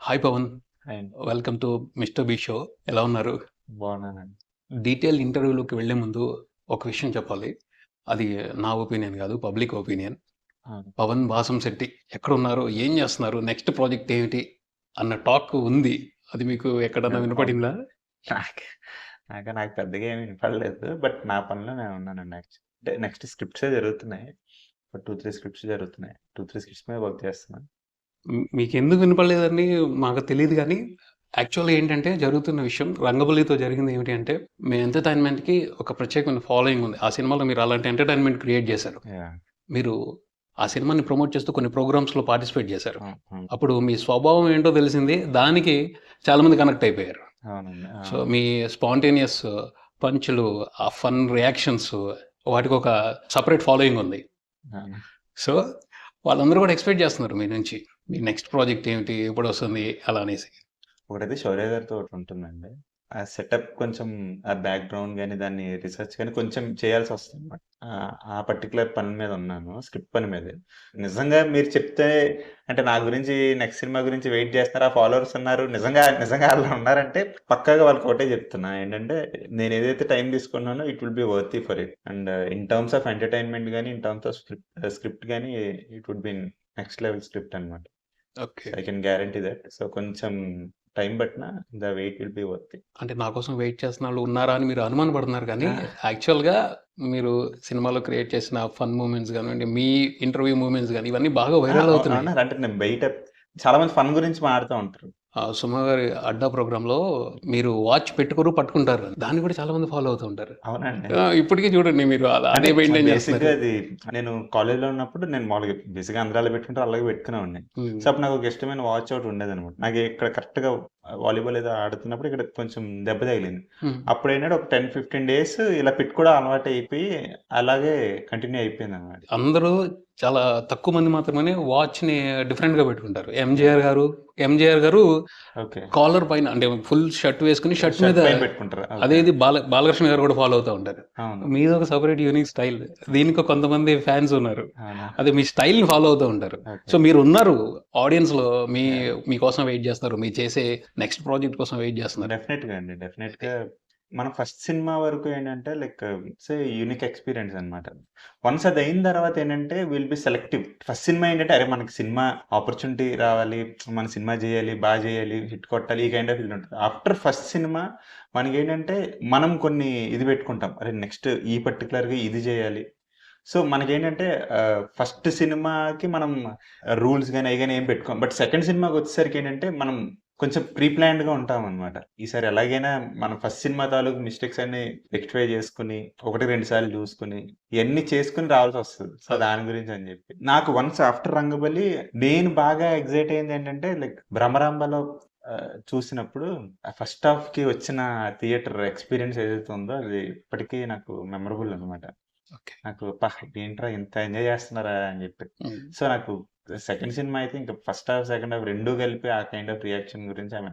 Hi Pavan, and welcome to mister B show. ఎలా ఉన్నారు? బాగున్నానండి. డీటెయిల్ ఇంటర్వ్యూలోకి వెళ్లే ముందు ఒక విషయం చెప్పాలి. అది నా ఒపీనియన్ కాదు, పబ్లిక్ ఒపీనియన్. అవును. పవన్ బాసంశెట్టి ఎక్కడున్నారు, ఏం చేస్తున్నారు, నెక్స్ట్ ప్రాజెక్ట్ ఏమిటి అన్న టాక్ ఉంది. అది మీకు ఎక్కడన్నా అవును. వినపడిందా? నాకు నాకు పెద్దగా ఏమి వినపడలేదు. బట్ నా పనిలో నేను ఉన్నానండి యాక్చువల్లీ. అంటే నెక్స్ట్ స్క్రిప్ట్సే జరుగుతున్నాయి. ఒక 2, 3 స్క్రిప్ట్స్ జరుగుతున్నాయి. 2, 3 స్క్రిప్ట్స్ మీద వర్క్ చేస్తున్నాను. మీకు ఎందుకు వినపడలేదని మాకు తెలియదు కానీ యాక్చువల్గా ఏంటంటే జరుగుతున్న విషయం రంగబలితో జరిగింది ఏమిటి అంటే, మీ ఎంటర్టైన్మెంట్కి ఒక ప్రత్యేకమైన ఫాలోయింగ్ ఉంది. ఆ సినిమాలో మీరు అలాంటి ఎంటర్టైన్మెంట్ క్రియేట్ చేశారు. యాహ్! మీరు ఆ సినిమాని ప్రమోట్ చేస్తూ కొన్ని ప్రోగ్రామ్స్‌లో పార్టిసిపేట్ చేశారు. అవును. అప్పుడు మీ స్వభావం ఏంటో తెలిసింది. దానికి చాలామంది కనెక్ట్ అయిపోయారు. అవునండి. సో, మీ స్పాంటేనియస్ పంచులు, ఆ ఫన్ రియాక్షన్స్ వాటికొక సెపరేట్ ఫాలోయింగ్ ఉంది. అవును. సో, వాళ్ళందరూ కూడా ఎక్స్‌పెక్ట్ చేస్తున్నారు మీ నుంచి. మీ నెక్స్ట్ ప్రాజెక్ట్ ఏమిటి? ఎప్పుడొస్తుంది? అలా అనేసి. ఒకటైతే శౌర్య గారితో ఒకటుంటుందండి. ఆ సెటప్ కొంచెం ఆ బ్యాక్‌గ్రౌండ్ గాని, దాన్ని రిసర్చ్ గాని కొంచెం చేయాల్సొస్తుందనమాట. ఆ పర్టిక్యులర్ పని మీద ఉన్నాను. స్క్రిప్ట్ పని మీదే. నిజంగా మీరు చెప్తే అంటే నా గురించి నెక్స్ట్ సినిమా గురించి వెయిట్ చేస్తున్నారు. ఆ ఫాలోవర్స్ ఉన్నారు. నిజంగా అలా ఉన్నారంటే పక్కాగా వాళ్ళకి ఒకటే చెప్తున్నా. ఏంటంటే నేనేదైతే టైం తీసుకున్నానో it will be worthy for it. And in terms of entertainment గాని, ఇన్ టర్మ్స్ ఆఫ్ స్క్రిప్ట్ గాని it would be next level script అనమాట. Okay. I can guarantee that. So, కొంచెం టైం పట్టినా the wait will be worth it. అంటే నా కోసం wait చేస్తున్న వాళ్ళు ఉన్నారా అని మీరు అనుమానపడుతున్నారు కానీ, ఆ! యాక్చువల్‌గా మీరు సినిమాలో క్రియేట్ చేసిన ఫన్ మూమెంట్స్ గానివ్వండి, మీ ఇంటర్వ్యూ మూమెంట్స్ గాని, ఇవన్నీ బాగా వైరల్ అవుతున్నాయి. అవునా? అంటే నేను బయట చాలా మంది ఫన్ గురించి మాట్లాడుతా ఉంటారు. సుమ గారి అడ్డా ప్రోగ్రామ్‌లో మీరు వాచ్ పెట్టుకోరు, పట్టుకుంటారు. దాన్ని కూడా చాలా మంది ఫాలో అవుతూ ఉంటారు. అవునండి. ఇప్పటికి చూడండి మీరు అంటే అదే మెయింటైన్ బేసిక్‌గా చేస్తున్నారు. అది నేను కాలేజ్‌లో ఉన్నప్పుడు నేను మామూలుగా బేసిక్‌గా అందరూ అలా పెట్టుకుంటారు. అలాగే పెట్టుకునేవాడిని. హ్మ్. సో, అప్పుడు నాకు ఒక ఇష్టమైన వాచ్ ఒకటి ఉండేదనమాట. నాకు ఇక్కడ కరెక్ట్‌గా వాలీబాల్ ఏదో ఆడుతున్నప్పుడు ఇక్కడ కొంచెం దెబ్బ తగిలింది. హ్మ్. అప్పుడేంటంటే ఒక 10, 15 డేస్ ఇలా పెట్టుకోవడం అలవాటయిపోయి అలాగే కంటిన్యూ అయిపోయిందనమాట. అందరూ చాలా తక్కువ మంది మాత్రమే వాచ్‌ని డిఫరెంట్‌గా పెట్టుకుంటారు. ఎంజీఆర్ గారు ఓకే. కాలర్ పైన అంటే ఫుల్ షర్ట్ వేసుకొని షర్ట్ షర్ట్ మీద పైన పెట్టుకుంటారా? ఓకే. అదేది బాలకృష్ణ గారు కూడా ఫాలో అవుతా ఉంటారు. అవును. మీదొక సెపరేట్ యూనిక్ స్టైల్. దీనికి కొంతమంది ఫ్యాన్స్ ఉన్నారు. అవునా? అదే మీ స్టైల్‌ని ఫాలో అవుతూ ఉంటారు. ఓకే. సో, మీరున్నారు ఆడియన్స్‌లో యాహ్! మీకోసం వెయిట్ చేస్తారు. మీరు చేసే నెక్స్ట్ ప్రాజెక్ట్ కోసం వెయిట్ చేస్తున్నారు. డెఫినెట్‌గా అండి. డెఫినెట్‌గా మన ఫస్ట్ సినిమా వరకు ఏంటంటే like it's a unique experience అనమాట. వన్స్ అదయిన తర్వాత ఏంటంటే will be selective. First cinema ఏంటంటే అరే! మనకి సినిమా ఆపర్చునిటీ రావాలి. మన సినిమా జేయాలి, జేయాలి, హిట్ కొట్టాలి ఈ కైండ్ ఆఫ్ ఫీల్ ఉంటది. ఆఫ్టర్ ఫస్ట్ సినిమా మనకేంటంటే మనం కొన్ని ఇది పెట్టుకుంటాం. అరే! నెక్స్ట్ ఈ పర్టిక్యులర్‌గా ఇది జేయాలి. సో, మనకేంటంటే ఫస్ట్ సినిమాకి మనం రూల్స్ గాని, అయి గాని ఏం పెట్టుకోం. బట్ సెకండ్ సినిమాకొచ్చేసరికి ఏంటంటే, మనం కొంచెం ప్రీ ప్లాన్డ్‌గా ఉంటామనమాట. ఈసారి ఎలాగైనా మన ఫస్ట్ సినిమా తాలూకు మిస్టేక్స్ అన్నీ రెక్టిఫై చేసుకొని, 1, 2 సార్లు చూసుకొని, ఇయన్నీ చేసుకొని రావాల్సొస్తది. సో, అవును. దాని గురించని చెప్పి. నాకు వన్స్ ఆఫ్టర్ 'రంగబలి' నేను బాగా ఎక్సైట్ అయిందేంటంటే, లైక్ 'భ్రమరాంబ'లో చూసినప్పుడు ఆ ఫస్ట్ హాఫ్‌కి వచ్చిన థియేటర్ ఎక్స్‌పీరియన్స్ ఏదైతే ఉందో, అది ఇప్పటికీ నాకు మెమరబుల్ అనమాట. ఓకే. నాకు అబ్బా! ఏంట్రా ఇంత ఎంజాయ్ చేస్తున్నారా అని చెప్పి. హ్మ్. సో, నాకు సెకండ్ సినిమా అయితే ఇంక ఫస్ట్ హాఫ్, సెకండ్ హాఫ్ 2 కలిపి ఆ కైండ్ ఆఫ్ రియాక్షన్ గురించి ఆమె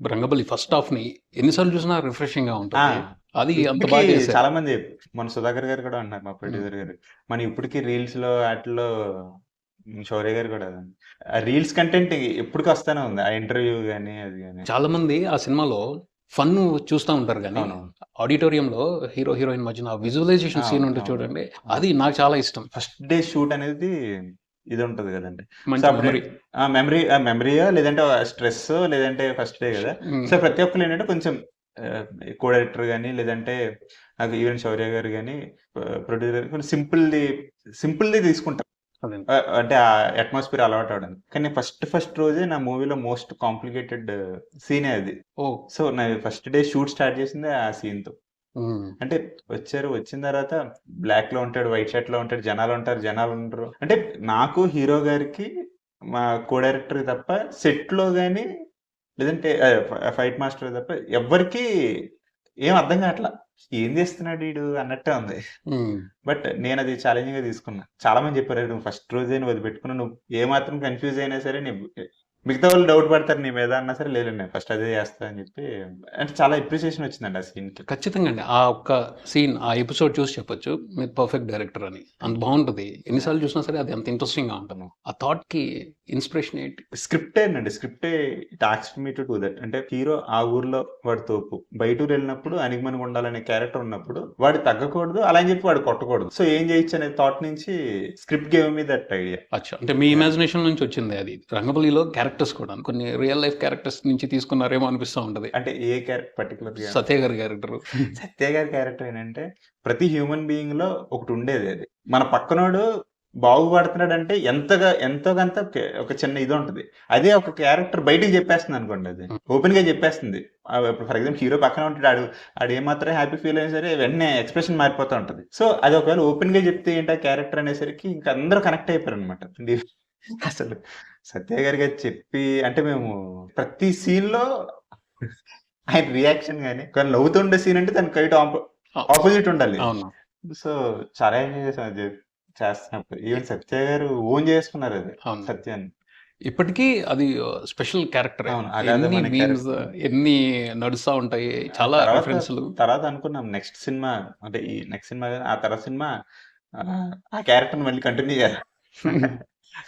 'రంగబలి' ఫస్ట్ హాఫ్‌ని ఎన్ని సార్లు చూసినా రిఫ్రెషింగ్‌గా ఆ! ఉంటుంది. అది అంత ఇప్పటికి బాగా చేశారు. చాలా మంది మన 'సుధాకర్' గారు కూడా అన్నారు మా హ్మ్. ప్రొడ్యూసర్ గారు. మనం ఇప్పటికి రీల్స్‌లో ఆటిల్లో శౌర్య గారు కూడా ఆ రీల్స్ కంటెంట్ ఎప్పటికి వస్తానే ఉంది. ఆ ఇంటర్వ్యూ గాని, అది గాని. చాలామంది ఆ సినిమాలో ఫన్ చూస్తా ఉంటారు గానీ, అవునవును. ఆడిటోరియంలో హీరో, హీరోయిన్ మధ్యన ఆ విజువలైజేషన్ సీన్ అవును. ఉంటది అవును. చూడండి. అవును. అది నాకు చాలా ఇష్టం. ఫస్ట్ డే షూట్ అనేది ఇదుంటది గదండీ. సో, మంచి అప్పుడు మెమరీ. మెమరీయో లేదంటే స్ట్రెస్సో లేదంటే ఫస్ట్ డే గదా! హ్మ్. సో, ప్రతి ఒక్కళ్ళేంటంటే కొంచెం కో డైరెక్టర్ గాని, లేదంటే నాకు ఈవెన్ శౌర్య గారు గాని, ప్రొడ్యూసర్ కొంచెం సింపుల్‌ది తీసుకుంటారు. అదే. అంటే ఆ అట్మాస్ఫియర్ అలవాటవ్వడానికి. కానీ ఫస్ట్ రోజే నా మూవీలో మోస్ట్ కాంప్లికేటెడ్ సీనే అది. ఓహ్! సో, నాది ఫస్ట్ డే షూట్ స్టార్ట్ చేసిందే ఆ సీన్‌తో. హ్మ్. అంటే వచ్చిన తర్వాత బ్లాక్‌లో ఉంటాడు, వైట్ షర్ట్‌లో ఉంటాడు, జనాలుంటారు, జనాలుండరు. అంటే నాకు హీరో గారికి మా కో డైరెక్టర్‌కి తప్ప సెట్‌లో గాని లేదంటే ఫైట్ మాస్టర్‌కి తప్ప ఎవ్వరికీ ఏం అర్థం కావట్ల. ఏం చేస్తున్నాడు ఈడు అన్నట్టే ఉంది. హ్మ్. బట్ నేనది ఛాలెంజింగ్‌గా తీసుకున్నా. చాలా మంది చెప్పారు, "అరేయ్! నువ్వు ఫస్ట్ రోజే నువ్వు అది పెట్టుకున్నావు. నువ్వు ఏ మాత్రం కన్‌ఫ్యూజ్ అయినా సరే మిగతా వాళ్ళు డౌట్ పడతారు నీ మీద అన్నా సరే, లేదండి ఫస్ట్ అదే చేస్తా అని చెప్పి, అంటే చాలా అప్రిసియేషన్ వచ్చిందండి ఆ సీన్‌కి. ఖచ్చితంగా అండి. ఆ ఒక్క సీన్, ఆ ఎపిసోడ్ చూసి చెప్పొచ్చు మీరు పర్ఫెక్ట్ డైరెక్టర్ అని. అంత బావుంటది. ఎన్ని సార్లు చూసినా సరే అది అంత ఇంట్రెస్టింగ్‌గా ఉంటది. ఆ థాట్‌కి ఇన్‌స్పిరేషన్ ఏంటి? స్క్రిప్టేనండి. స్క్రిప్టే it asked me to do that. అంటే హీరో ఆ ఊర్లో వాడు తోపు. బయట ఊరెళ్ళినప్పుడు అణిగిమణిగి ఉండాలనే క్యారెక్టర్ ఉన్నప్పుడు వాడు తగ్గకూడదు. అలా అని చెప్పి వాడు కొట్టకూడదు. సో ఏం చేయొచ్చు అనే థాట్ నుంచి script gave me that idea. అచ్చా! అంటే మీ ఇమాజినేషన్ నుంచి వచ్చిందే అది. రంగబలిలో క్యారెక్టర్స్ కూడా కొన్ని రియల్ లైఫ్ క్యారెక్టర్స్ నుంచి తీసుకున్నారేమో అనిపిస్తా ఉంటది. అంటే ఏ పర్టిక్యులర్‌గా సత్య గారి క్యారెక్టరు. సత్య గారి క్యారెక్టర్ ఏంటంటే, ప్రతి హ్యూమన్ బీయింగ్‌లో ఒకటుండేది అది. మన పక్కనోడు బాగుపడుతున్నాడంటే ఎంతో కొంత ఒక చిన్న ఇదుంటది. అదే ఒక క్యారెక్టర్ బయటికి చెప్పేస్తుందనుకోండి అది. ఓపెన్‌గా చెప్పేస్తుంది. ఇప్పుడు ఫర్ ఎగ్జాంపుల్ హీరో పక్కన ఉంటాడు. ఆడు ఏమాత్రం హ్యాపీ ఫీల్ అయినా సరే వెంటనే ఎక్స్‌ప్రెషన్ మారిపోతా ఉంటది. సో, అది ఒకవేళ ఓపెన్‌గా చెప్తే ఏంటి ఆ క్యారెక్టర్ అనేసరికి ఇంక అందరూ కనెక్ట్ అయిపోయారనమాట. అసలు సత్య గారికి అది చెప్పి అంటే మేము ప్రతి సీన్‌లో ఆయన రియాక్షన్ గాని, కానీ నవ్వుతుండే సీన్ అంటే దానికి క్వైట్ ఆపోజిట్ ఉండాలి. అవును. సో, చాలా ఎంజాయ్ చేసాం అది చేస్తున్నప్పుడు. ఈవెన్ సత్య గారు ఓన్ చేసుకున్నారది. అవును. సత్యాన్ని. ఇప్పటికీ అది స్పెషల్ క్యారెక్టరే. అవును. అగాధం ఎన్ని అనే మీమ్స్, క్యారెక్టర్. ఎన్ని నడుస్తా ఉంటాయి. చాలా తర్వాత రిఫరెన్స్‌లు. తర్వాత అనుకున్నాం నెక్స్ట్ సినిమా అంటే ఈ నెక్స్ట్ సినిమా గాని, ఆ తర్వాత సినిమా ఆ క్యారెక్టర్‌ని మళ్ళీ కంటిన్యూ చేయాలి.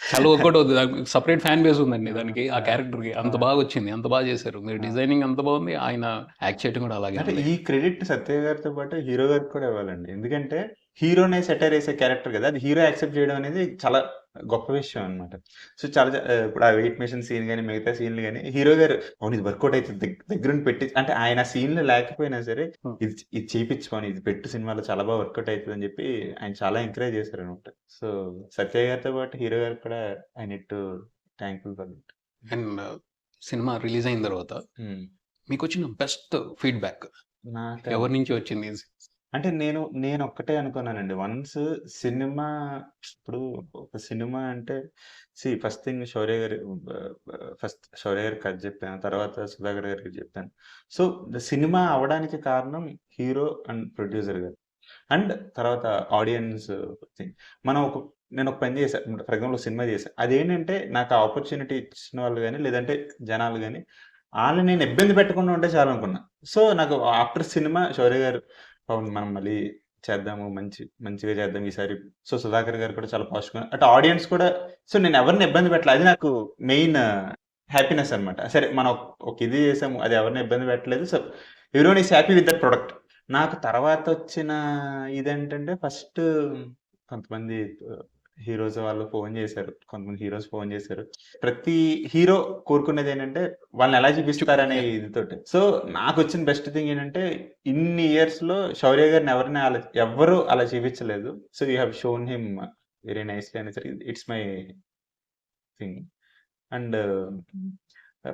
చాలా వర్కౌట్ అవుద్ది. దానికి సెపరేట్ ఫ్యాన్ బేస్ ఉందండి దానికి. ఆ ఆ! క్యారెక్టర్‌కి. అంత ఆ! బాగొచ్చింది. అంత బాగా చేశారు. మీరు ఆ! డిజైనింగ్ అంత బాగుంది. ఆయన యాక్ట్ చేయడం కూడా అలాగే అంటే ఉంది. ఈ క్రెడిట్ సత్య గారితో పాటు హీరో గారికి కూడా ఇవ్వాలండి. ఎందుకంటే హీరోనే సెటైర్ ఏసే క్యారెక్టర్ కదా! అది హీరో యాక్సెప్ట్ చేయడం అనేది చాలా గొప్ప విషయం అన్నమాట. సో, చాలా ఇప్పుడు ఆ వెయిట్ మెషిన్ సీన్ గాని, మిగతా సీన్‌లు గాని హీరో గారు అవును ఇది వర్కౌట్ అయితది దగ్గరుండి పెట్టి అంటే ఆయన ఆ సీన్‌లో లేకపోయినా సరే హ్మ్. ఇది చేపిచ్చు పోనీ ఇది పెట్టు సినిమాలో చాలా బాగా వర్కౌట్ అయితదని చెప్పి ఆయన చాలా ఎంకరేజ్ చేశారన్నమాట. సో, సత్య గారితో పాటు హీరో గారికి కూడా I need to thankful for it. And cinema release అయిన తర్వాత హ్మ్. మీకొచ్చిన బెస్ట్ ఫీడ్‌బ్యాక్ నాక ఎవరి నుంచి వచ్చింది? అంటే నేనొక్కటే అనుకున్నానండి. వన్స్ సినిమా ఇప్పుడు ఒక సినిమా అంటే ఫస్ట్ థింగ్ శౌర్య గారి ఫస్ట్ శౌర్య గారికి కథ చెప్పాను. తర్వాత సుధాకర్ గారికి చెప్పాను. సో, సినిమా అవ్వడానికి కారణం హీరో అండ్ ప్రొడ్యూసర్ గారు. అండ్ తర్వాత ఆడియన్స్ థింగ్. మనం నేనొక పని చేశా. ఫర్ ఎగ్జాంపుల్ ఒక సినిమా చేశా. అదేంటంటే నాకు ఆ ఆపర్చునిటీ ఇచ్చిన వాళ్ళు గాని, లేదంటే జనాలు గాని, ఆళ్ళని నేను ఇబ్బంది పెట్టకుండా ఉంటే చాలనుకున్నా. సో, నాకు ఆఫ్టర్ సినిమా శౌర్య గారు అవును. మనం మళ్ళీ చేద్దాము. మంచిగా చేద్దాం ఈసారి. సో, సుధాకర్ గారు కూడా చాలా పాజిటివ్‌గా అటు ఆడియన్స్ కూడా సో, నేను ఎవరిని ఇబ్బంది పెట్టలే. అది నాకు మెయిన్ హ్యాపీనెస్ అన్నమాట. సరే మనం ఒక ఇది చేసాము. అది ఎవరిని ఇబ్బంది పెట్టలేదు. So, everyone is happy with that product. నాకు తర్వాతొచ్చిన ఇదేంటంటే ఫస్ట్ కొంతమంది హీరోస్ వాళ్ళు ఫోను చేశారు. కొంతమంది హీరోస్ ఫోను చేశారు. ప్రతి హీరో కోరుకునేదేంటంటే వాళ్ళని ఎలా చూపిస్తారనే ఇదితోటి. సో, నాకొచ్చిన బెస్ట్ థింగ్ ఏంటంటే ఇన్ని ఇయర్స్‌లో శౌర్య గారిని ఎవ్వరు అలా చూపించలేదు. So, you have shown him very nicely అనేసరికి ఇట్స్ మై థింగ్. అండ్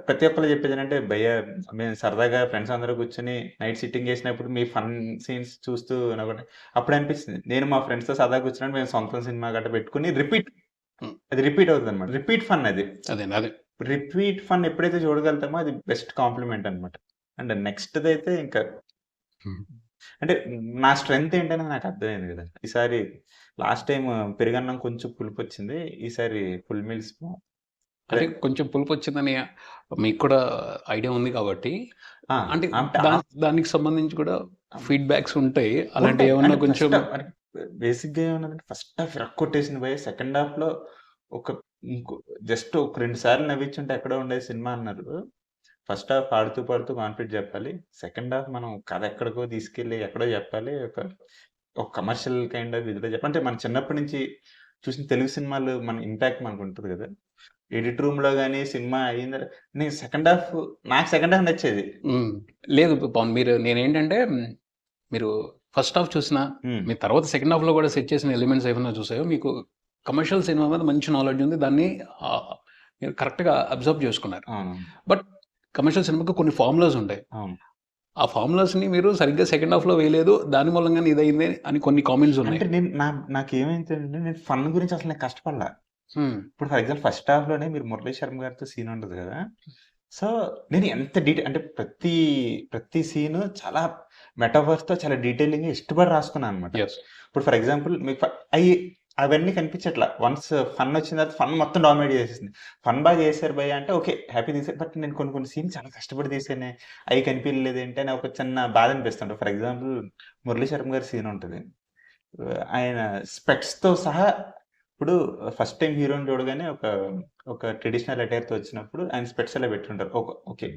ప్రతి ఒక్కళ్ళు చెప్పేదేంటంటే, "భయ్యా మేము సరదాగా ఫ్రెండ్స్ అందరూ కూర్చొని నైట్ సిట్టింగ్ చేసినప్పుడు మీ ఫన్ సీన్స్ చూస్తూ నవ్వండి." అప్పుడు అనిపిస్తుంది. నేను మా ఫ్రెండ్స్‌తో సరదాగా కూర్చున్నప్పుడు మేము సొంతం సినిమా గట్టా పెట్టుకొని హ్మ్. అది రిపీట్ అవుతదన్నమాట. రిపీట్ ఫన్ అది. అదే. రిపీట్ ఫన్ ఎప్పుడైతే చూడగలుగుతామో అది బెస్ట్ కాంప్లిమెంట్ అన్నమాట. అండ్ నెక్స్ట్‌దైతే ఇంకా హ్మ్. అంటే నా స్ట్రెంగ్త్ ఏంటనేది నాకు అర్థమైంది గదా! ఈసారి లాస్ట్ టైమ్ పెరుగన్నం కొంచెం పులుపొచ్చింది. ఈసారి ఫుల్ మీల్స్ అదే అంటే కొంచెం పులుపొచ్చిందని మీకు కూడా ఐడియా ఉంది కాబట్టి, ఆ! అంటే అంటే దానికి సంబంధించి కూడా ఫీడ్‌బ్యాక్స్ ఉంటాయి. ఉంటాయి. అలాంటియేమన్నా అంటే కొంచెం బేసిక్‌గా ఏమన్నదంటే ఫస్ట్ హాఫ్ ఇరక్కొట్టేసింది భయ్యా. సెకండ్ హాఫ్‌లో ఒక ఇంకో జస్ట్ ఒక 2 సార్లు నవ్వించుంటే ఎక్కడో ఉండేది సినిమా అన్నారు. ఫస్ట్ హాఫ్ ఆడుతూ పాడుతూ కాన్ఫిడెంట్ చెప్పాలి. సెకండ్ హాఫ్ మనం కథ ఎక్కడికో తీసుకెళ్ళి ఎక్కడో చెప్పాలి. ఒక కమర్షియల్ కైండ్ ఆఫ్ ఇదిలో చెప్పాలి. అంటే మన చిన్నప్పటి నుంచి చూసిన తెలుగు సినిమాలు మన ఇంపాక్ట్ మనకుంటది గదా! ఎడిట్ రూమ్‌లో గాని సినిమా అయింద నేను నాకు సెకండ్ హాఫ్ నచ్చేది. హ్మ్. లేదు పవన్ నేనేంటంటే మీరు ఫస్ట్ హాఫ్ చూసినా, హ్మ్. మీరు తర్వాత సెకండ్ హాఫ్‌లో కూడా సెట్ చేసిన ఎలిమెంట్స్ ఏమన్నా చూసాయో, మీకు కమర్షియల్ సినిమా మీద మంచి నాలెడ్జ్ ఉంది. దాన్ని మీరు కరెక్ట్‌గా అబ్జర్వ్ చేసుకున్నారు. అవును. బట్ కమర్షియల్ సినిమాకి కొన్ని ఫార్ములాస్ ఉంటాయి. అవును. ఆ ఫార్ములాస్‌ని మీరు సరిగ్గా సెకండ్ హాఫ్‌లో వేయలేదు. దాని మూలంగానే ఇదయింది అని కొన్ని కామెంట్స్ ఉన్నాయి. అంటే నాకేమైందంటే నేను ఫన్ గురించి అసలు నేను కష్టపడల. హ్మ్. ఇప్పుడు ఫర్ ఎగ్జాంపుల్ ఫస్ట్ హాఫ్‌లోనే మీరు 'మురళీ శర్మ' గారితో సీన్ ఉంటది గదా! సో, నేను ఎంత అంటే ప్రతి సీను చాలా మెటాఫర్స్‌తో చాలా డీటెయిలింగ్‌గా ఇష్టపడి రాసుకున్నాననమాట. యెస్. ఇప్పుడు ఫర్ ఎగ్జాంపుల్ మీకు అయి అవన్నీ కనిపించట్లా. వన్స్ ఫన్ వచ్చిన తర్వాత ఫన్ మొత్తం డామినేట్ చేసేసింది. ఫన్ బాగా చేశారు భయ్యా అంటే ఓకే. హ్యాపీ తీశారు. బట్ నేను కొన్ని కొన్ని సీన్స్ చాలా కష్టపడి తీసానే. అయి కనిపియలేదేంటి అని ఒక చిన్న బాధ అనిపిస్తుంటది. ఫర్ ఎగ్జాంపుల్ 'మురళీ శర్మ' గారి సీన్ ఉంటది. ఆయన స్పెక్ట్స్‌తో సహా ఇప్పుడు ఫస్ట్ టైమ్ హీరోని చూడగానే ఒక ట్రెడిషనల్ అటైర్‌తో వచ్చినప్పుడు ఆయన స్పెక్ట్స్ అలా పెట్టుంటారు. ఓకే.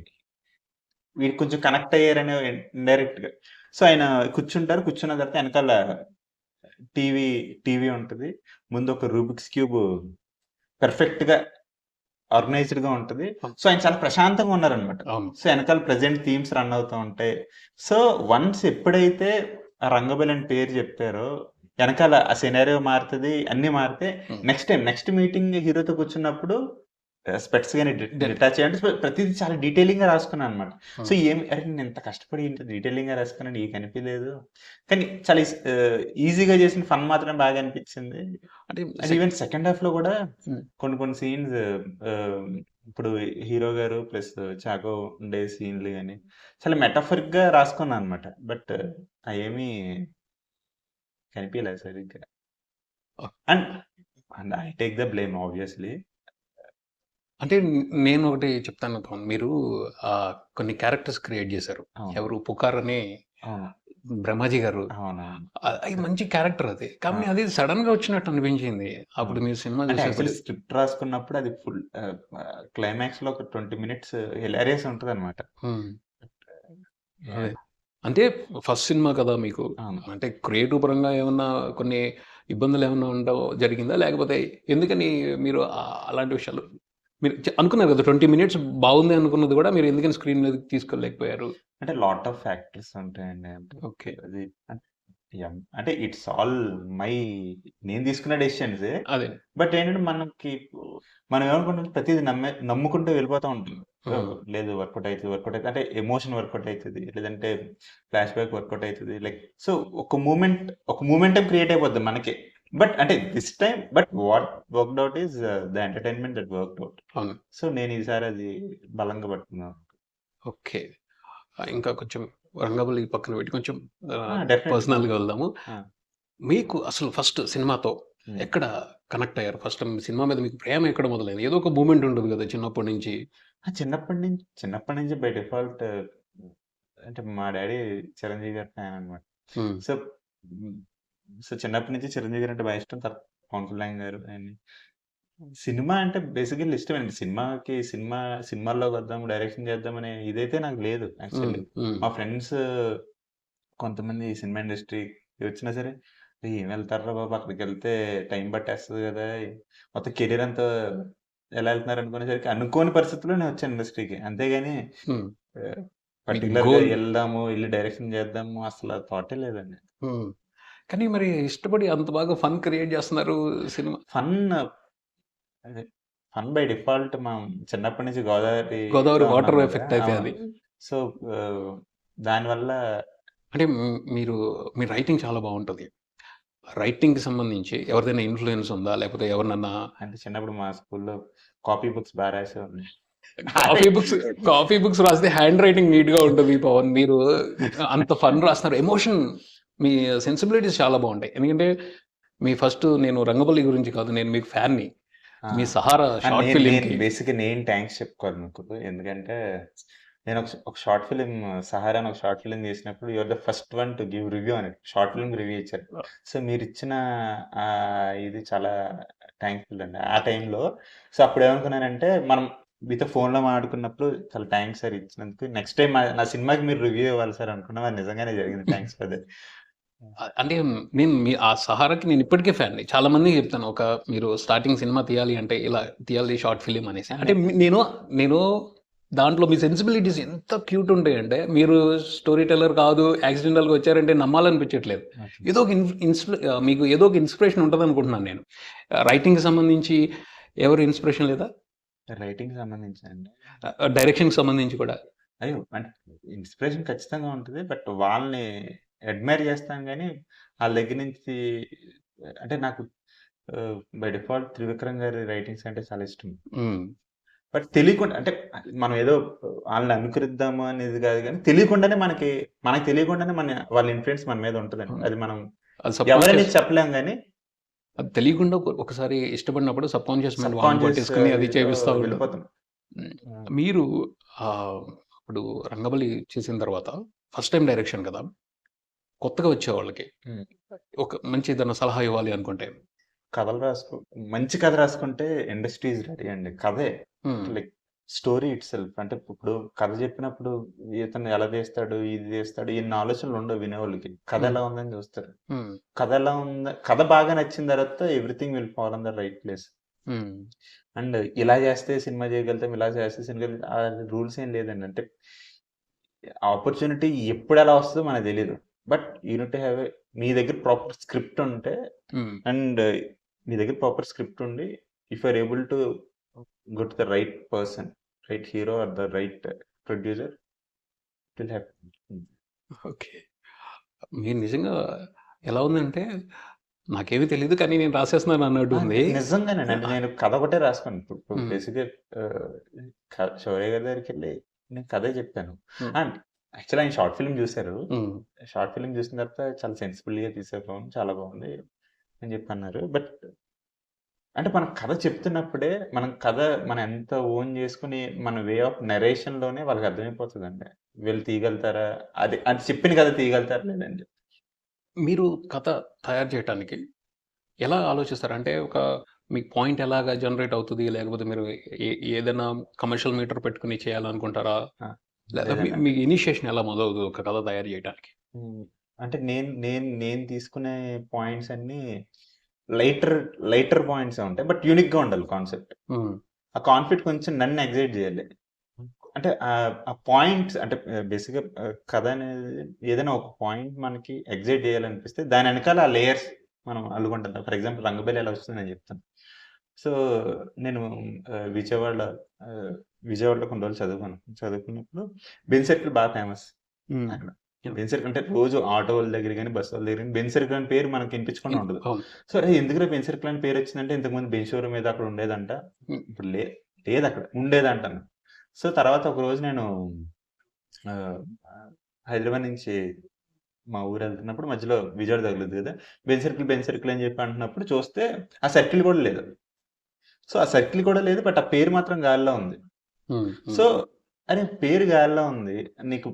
వీడు కొంచెం కనెక్ట్ అయ్యారనే ఇండైరెక్ట్‌గా. సో, ఆయన కూర్చుంటారు. కూర్చున్న తర్వాత ఎనకాల టీవీ ఉంటది. ముందు ఒక రూబిక్స్ క్యూబ్ పెర్ఫెక్ట్‌గా ఆర్గనైజ్డ్‌గా ఉంటది. సో, ఆయన చాలా ప్రశాంతంగా ఉన్నారనమాట. అవును. సో, ఎనకాల ప్రెజెంట్ థీమ్స్ రన్ అవుతా ఉంటాయి. సో, వన్స్ ఎప్పుడైతే ఆ 'రంగబలి' అని పేరు చెప్పారో, ఎనకాల ఆ సినారియో మారుతది. అన్నీ మారితే నెక్స్ట్ మీటింగ్ హీరోతో కూర్చున్నప్పుడు స్పెక్ట్స్ గాని డిటాచ్ అంటే ప్రతీది చాలా డీటెయిలింగ్‌గా రాసుకున్నాననమాట. సో, అరే! నేను ఇంత కష్టపడి ఇంత డీటెయిలింగ్‌గా రాసుకున్నాను నీకు కనిపియలేదు. కానీ చాలా ఈజీగా చేసిన ఫన్ మాత్రం బాగా అనిపించింది. అంటే అండ్ ఈవెన్ సెకండ్ హాఫ్‌లో కూడా హ్మ్. కొన్ని సీన్స్ ఇప్పుడు హీరో గారు ప్లస్ చాకో ఉండే సీన్‌లు గాని చాలా మెటాఫరిక్‌గా రాసుకున్నాననమాట. బట్ అయేమీ కనిపియలేదు సరిగ్గా. And I take the blame obviously. అంటే నేను ఒకటి చెప్తాను పవన్. మీరు కొన్ని క్యారెక్టర్స్ క్రియేట్ చేశారు. అవును. ఎవరు 'పుకార్' అని అవును. బ్రహ్మాజీ గారు. అవునవును. అది మంచి క్యారెక్టర్ అది. కానీ అది సడెన్‌గా వచ్చినట్టు అనిపించింది. అప్పుడు మీరు సినిమా అంటే చూసేప్పుడు. యాక్చువల్లీ స్క్రిప్ట్ రాసుకున్నప్పుడు అది ఫుల్ క్లైమాక్స్‌లో ఒక 20 మినిట్స్ హిలారియస్ ఉంటదనమాట. హ్మ్. అదే. అంటే ఫస్ట్ సినిమా కదా మీకు. అవును. అంటే క్రియేటివ్ పరంగా ఏమన్నా కొన్ని ఇబ్బందులు ఏమన్నా జరిగిందా? లేకపోతే ఎందుకని మీరు అలాంటి విషయాలు మీరు అనుకున్నారు కదా! 20 మినిట్స్ బాగుంది అనుకున్నది కూడా మీరు ఎందుకని స్క్రీన్ మీదకి తీసుకెళ్ళలేకపోయారు? అంటే లాట్ ఆఫ్ ఫ్యాక్టర్స్ ఉంటాయండి. అంటే ఓకే. అది అంటే ఇట్స్ ఆల్ నేను తీసుకున్న డెసిషన్సే. అదే. బట్ ఏంటంటే మనం ఏమనుకుంటాం ప్రతీది నమ్ముకుంటూ వెళ్ళిపోతా ఉంటాం. లేదు వర్కౌట్ అయితది. అంటే ఎమోషన్ వర్కౌట్ అయితది. లేదంటే ఫ్లాష్ బ్యాక్ వర్కౌట్ అయితది. సో, ఒక మూమెంటం క్రియేట్ అయిపోద్ది మనకే. బట్ అంటే what worked out is the entertainment that worked out. అవును. సో, నేను ఈసారి అది బలంగా పట్టుకున్నాను. ఓకే. ఇంకా కొంచెం 'రంగబలి' పక్కన పెట్టి కొంచెం డెఫినెట్‌లీ. పర్సనల్‌గా వెళ్దాము. ఆ! మీకు అసలు ఫస్ట్ సినిమాతో ఎక్కడ కనెక్ట్ అయ్యారు? ఫస్ట్ సినిమా మీద మీకు ప్రేమ ఎక్కడ మొదలైంది? ఏదో ఒక మూమెంట్ ఉంటది కదా! చిన్నప్పటి నుంచి. చిన్నప్పటి నుంచి బై డిఫాల్ట్ అంటే మా డ్యాడీ చిరంజీవి గారి ఫ్యాన్ అనమాట. హ్మ్. సో, హ్మ్. సో, చిన్నప్పటి నుంచి చిరంజీవి గారు అంటే బాగా ఇష్టం. తర్వాత పవన్ కళ్యాణ్ గారు సినిమా అంటే బేసికల్లీ ఇష్టమేనండి. సినిమాల్లోకి వద్దాం, డైరెక్షన్ చేద్దాం అనే ఇదైతే నాకు లేదు హ్మ్. యాక్చువల్లీ. హ్మ్. మా ఫ్రెండ్స్ కొంతమంది సినిమా ఇండస్ట్రీకి వచ్చినా సరే, ఏం వెళ్తార్రా బాబు అక్కడికెళ్తే టైం పట్టేస్తది గదా! మొత్తం కెరీర్ అంతా ఎలా ఎళ్తున్నారు అనుకునేసరికి అనుకోని పరిస్థితుల్లో నేనొచ్చాను ఇండస్ట్రీకి. అంతేగాని హ్మ్. ఆహ్, మీకు పర్టిక్యులర్‌గా గోల్. ఎళ్లి డైరెక్షన్ చేద్దాము అసల థాటే లేదండి. హ్మ్. కానీ మరి ఇష్టపడి అంత బాగా ఫన్ క్రియేట్ చేస్తున్నారు సినిమా. ఫన్ అదే ఫన్ బై డిఫాల్ట్ మనం చిన్నప్పటి నుంచి గోదావరిలో 'గోదావరి' ఉన్నాం వాటర్ గదా! ఎఫెక్ట్ అయితే అవును. అది. సో, ఆహ్, దానివల్ల అంటే మీ రైటింగ్ చాలా బావుంటది. రైటింగ్‌కి సంబంధించి ఎవరిదైనా ఇన్‌ఫ్లూయెన్స్ ఉందా? లేకపోతే ఎవరినన్నా అంటే చిన్నప్పుడు మా స్కూల్‌లో కాపీ బుక్స్ బా రాసేవాడిని. అదే. కాపీ బుక్స్ కాపీ బుక్స్ రాస్తే హ్యాండ్ రైటింగ్ నీట్‌గా ఉంటది పవన్. మీరు అంత ఫన్ రాస్తున్నారు. ఎమోషన్ మీ సెన్సిబిలిటీస్ చాలా బావుంటాయి. ఎందుకంటే మీ ఫస్ట్ నేను 'రంగబలి' గురించి కాదు. నేను మీకు ఫ్యాన్‌ని. ఆ! మీ 'సహారా' షార్ట్ నేను నేను ఫిల్మ్‌కి. బేసిక్‌గా థాంక్స్ చెప్పుకోవాలి మీకు. ఎందుకంటే నేను ఒక షార్ట్ ఫిల్మ్ 'సహారా' అని ఒక షార్ట్ ఫిల్మ్ చేసినప్పుడు you are the first one to give review అని షార్ట్ ఫిల్మ్‌కి రివ్యూ ఇచ్చారు. సో, మీరిచ్చిన ఇది చాలా థాంక్‌ఫుల్ అండి. ఆ టైంలో సో, అప్పుడేమనుకున్నానంటే మనం మీతో ఫోన్‌లో మాట్లాడుకున్నప్పుడు చాలా థాంక్స్ సార్ ఇచ్చినందుకు. నెక్స్ట్ టైమ్ నా సినిమాకి మీరు రివ్యూ ఇవ్వాలి సార్ అనుకున్నాం. అది నిజంగానే జరిగింది. Thanks for that. అంటే నేను ఆ 'సహారా'కి నేను ఇప్పటికే ఫ్యాన్‌ని. చాలా మందికి చెప్తాను. మీరు స్టార్టింగ్ సినిమా తీయాలి అంటే ఇలా తీయాలి షార్ట్ ఫిల్మ్ అనేసి. అంటే నేను దాంట్లో మీ సెన్సిబిలిటీస్ ఎంత క్యూట్ ఉంటాయంటే మీరు స్టోరీ టెల్లర్ కాదు, యాక్సిడెంటల్‌గా వచ్చారంటే నమ్మాలనిపించట్లేదు. ఏదో ఒక మీకు ఏదో ఒక ఇన్‌స్పిరేషన్ ఉంటదనుకుంటున్నాను నేను. రైటింగ్‌కి సంబంధించి ఎవరి ఇన్‌స్పిరేషన్ లేదా? రైటింగ్‌కి సంబంధించండి. డైరెక్షన్‌కి సంబంధించి కూడా? అయ్యో! అంటే ఇన్‌స్పిరేషన్ ఖచ్చితంగా ఉంటది. బట్ వాళ్ళని అడ్మైర్ చేస్తాను గానీ, ఆళ్ళ దగ్గర నుంచి అంటే నాకు బై డిఫాల్ట్ త్రివిక్రమ్ గారి రైటింగ్స్ అంటే చాలా ఇష్టం. హ్మ్. బట్ తెలియకుండా అంటే మనం ఏదో ఆళ్ళని అనుకరిద్దాము అనేది కాదు గానీ, మనకు తెలియకుండానే వాళ్ళ ఇన్‌ఫ్లూయన్స్ మన మీద ఉంటదండి. అవును. అది మనం అది ఎవరని సబ్‌కాన్షియస్. చెప్పలేం గానీ, అది తెలియకుండా ఒకసారి ఇష్టపడినప్పుడు సబ్‌కాన్షియస్ మైండ్ వాళ్ళని సబ్‌కాన్షియస్ పట్టేసుకొని అది ఇదిలో చేపిస్తా ఉంటుంది. వెళ్ళిపోతాం. హ్మ్. హ్మ్. మీరు ఇప్పుడు 'రంగబలి' చేసిన తర్వాత ఫస్ట్ టైమ్ డైరెక్షన్ కదా! కొత్తగా వచ్చేవాళ్ళకి హ్మ్. ఒక మంచి ఏదైనా సలహా ఇవ్వాలి అనుకుంటే కథలు మంచి కథ రాసుకుంటే ఇండస్ట్రీ ఈస్ రెడీ అండి. కథే హ్మ్. Like story itself. అంటే ఇప్పుడు కథ చెప్పినప్పుడు ఇతను ఎలా తీస్తాడు, ఇది తీస్తాడు ఇన్ని ఆలోచనలు ఉండవు వినేవాళ్ళకి. కథ హ్మ్. ఎలా ఉందని చూస్తారు. హ్మ్. కథ బాగా నచ్చిన తర్వాత everything will fall on the right place. హ్మ్. అండ్ ఇలా చేస్తే సినిమా చేయగలుగుతాం, ఇలా చేస్తే సినిమా రూల్స్ ఏం లేదండి. అంటే ఆపర్చునిటీ ఎప్పుడెలా వస్తదో మనకు తెలీదు. But you need to have మీ దగ్గర ప్రాపర్ స్క్రిప్ట్ ఉంటే హ్మ్. అండ్ మీ దగ్గర ప్రాపర్ స్క్రిప్ట్ ఉండి if you are able to go to the right person, right hero or the right producer it will happen. Okay. మీరు నిజంగా ఎలా ఉందంటే నాకేమి తెలీదు కానీ నేను రాసేస్తున్నాను అన్నట్టు ఉంది. నిజంగానండి. అంటే నేను కథ ఒకటే రాసుకోను. ఇప్పుడు హ్మ్. బేసిక్‌గా శౌర్య గారి దగ్గరికెళ్ళి నేను కథే చెప్పాను. హ్మ్. అండ్ యాక్చువల్లీ ఆయన షార్ట్ ఫిల్మ్ చూసారు. హ్మ్. షార్ట్ ఫిల్మ్ చూసిన తర్వాత చాలా సెన్సిబుల్‌గా తీశారు బాబు. చాలా బాగుంది అని చెప్పి అన్నారు. బట్ అంటే మనం కథ చెప్తున్నప్పుడే మనం ఎంత ఓన్ చేసుకొని మన వే ఆఫ్ నరేషన్‌లోనే వాళ్ళకి అర్థమైపోతదండి. వీళ్ళు తీయగలుగుతారా? అది చెప్పిన కథ తీయగలుగుతారా లేదని. మీరు కథ తయారు చేయటానికి ఎలా ఆలోచిస్తారు? అంటే మీకు పాయింట్ ఎలాగా జనరేట్ అవుతది? లేకపోతే మీరు ఏదైనా కమర్షియల్ మీటర్ పెట్టుకొని చేయాలనుకుంటారా? ఆ! లేదా మీ లేదండి. ఇనిషియేషన్ ఎలా మొదలవుతది ఒక కథ తయారు చేయటానికి? హ్మ్. అంటే నేను తీసుకునే పాయింట్స్ అన్నీ లైటర్ లైటర్ పాయింట్సే ఉంటాయి. బట్ యూనిక్‌గా ఉండాలి కాన్సెప్ట్. హ్మ్. ఆ కాన్ఫ్లిక్ట్ కొంచెం నన్ను ఎక్సైట్ చేయాలి. అంటే ఆ పాయింట్స్ అంటే బేసిక్‌గా కథ అనేది ఏదైనా ఒక పాయింట్ మనకి ఎక్సైట్ చేయాలనిపిస్తే దాని ఎనకాల ఆ లేయర్స్ మనం అల్లుకుంటాం. ఫర్ ఎగ్జాంపుల్ 'రంగబలి' ఎలా వస్తుందో నేను చెప్తాను. సో, నేను ఆహ్, విజయవాడ ఆహ్, విజయవాడలో కొన్ని రోజులు చదువుకున్నాను. చదువుకున్నప్పుడు బెంజ్ సర్కిల్ బాగా ఫేమస్ హ్మ్. అక్కడ. యాహ్! బెంజ్ సర్కిల్ అంటే రోజు ఆటోల దగ్గర గాని, బస్సుల దగ్గర గాని బెంజ్ సర్కిల్ అని పేరు మనకి వినిపించకుండా ఉండదు. అవును. సో, అరే! ఎందుకురా బెంజ్ సర్కిల్ అని పేరొచ్చిందంటే ఇంతకుముందు బెంజ్ షోరూమ్ ఏదో అక్కడ ఉండేదంట. హ్మ్. ఇప్పుడు లేదక్కడ. ఉండేదంటను. సో, తర్వాత ఒకరోజు నేను ఆహ్, హైదరాబాద్ నుంచి మా ఊరెళ్తున్నప్పుడు మధ్యలో విజయవాడ తగులుద్ది గదా! బెంజ్ సర్కిల్ అని చెప్పి అంటున్నప్పుడు చూస్తే ఆ సర్కిల్ గూడా లేదు. సో, ఆ సర్కిల్ కూడా లేదు. బట్ ఆ పేరు మాత్రం గాలిలో ఉంది. హ్మ్. సో, హ్మ్. అరే! పేరు గాలిలో ఉంది. నీకు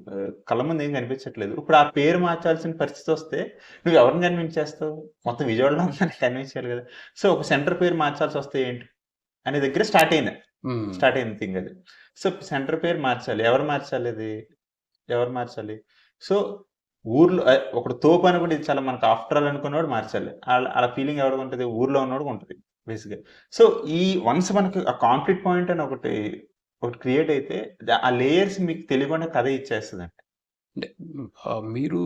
కళ్ళ ముందు ఏం కనిపించట్లేదు. ఇప్పుడు ఆ పేరు మార్చాల్సిన పరిస్థితొస్తే నువ్వు ఎవరిని కన్విన్స్ చేస్తావు? మొత్తం విజయవాడలో అందరిని కన్విన్స్ చేయాలి గదా! సో, ఒక సెంటర్ పేరు మార్చాల్సొస్తే ఏంటి? అనే దగ్గర హ్మ్. స్టార్ట్ అయింది థింగ్ అది. సో, సెంటర్ పేరు మార్చాలి. ఎవరు మార్చాలి అది? ఎవరు మార్చాలి? సో, ఊర్లో ఒకడు తోపు అనుకుంటే ఇది చాలా మనకు ఆఫ్టర్ ఆల్ అనుకున్నోడు మార్చాలి. ఆళ్ళ ఫీలింగ్ ఎవరికుంటది? ఊర్లో ఉన్నోడికుంటది బేసిక్‌గా. సో, ఈ వన్స్ మనకు ఆ కాన్ఫ్లిక్ట్ పాయింట్ అని ఒకటి క్రియేట్ అయితే ఆ లేయర్స్ మీకు తెలియకుండా కథ ఇచ్చేస్తదండి. అంటే మీరు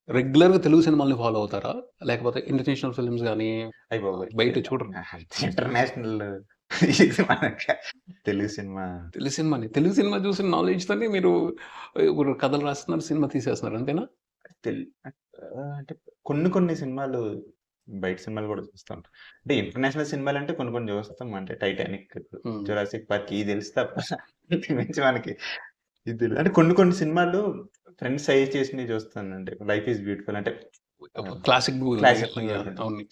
రెగ్యులర్‌గా తెలుగు సినిమాల్ని ఫాలో అవుతారా? లేకపోతే ఇంటర్నేషనల్ ఫిల్మ్స్ గాని అయ్య బాబోయ్! బయట చూడరు. ఇంటర్నేషనల్ ఇది మనకి తెలుగు సినిమా తెలుగు సినిమా చూసిన నాలెడ్జ్‌తోనే మీరు ఇప్పుడు కథలు రాస్తున్నారు, సినిమా తీసేస్తున్నారు అంతేనా? తెల్ అంటే కొన్ని సినిమాలు బయట సినిమాలు గూడా చూస్తాం. అంటే ఇంటర్నేషనల్ సినిమాలంటే కొన్ని చూస్తాం. అంటే 'టైటానిక్', హ్మ్. 'జురాసిక్ పార్క్' ఇయి తెలుసు తప్ప అంతకు మించి మనకి ఇది తెలీదు. అంటే కొన్ని సినిమాలు ఫ్రెండ్స్ సజెస్ట్ చేసినవి చూస్తానండి. 'లైఫ్ ఈజ్ బ్యూటిఫుల్' అంటే classic movie classic movie yeah! ఒకటి. అవును. కొన్ని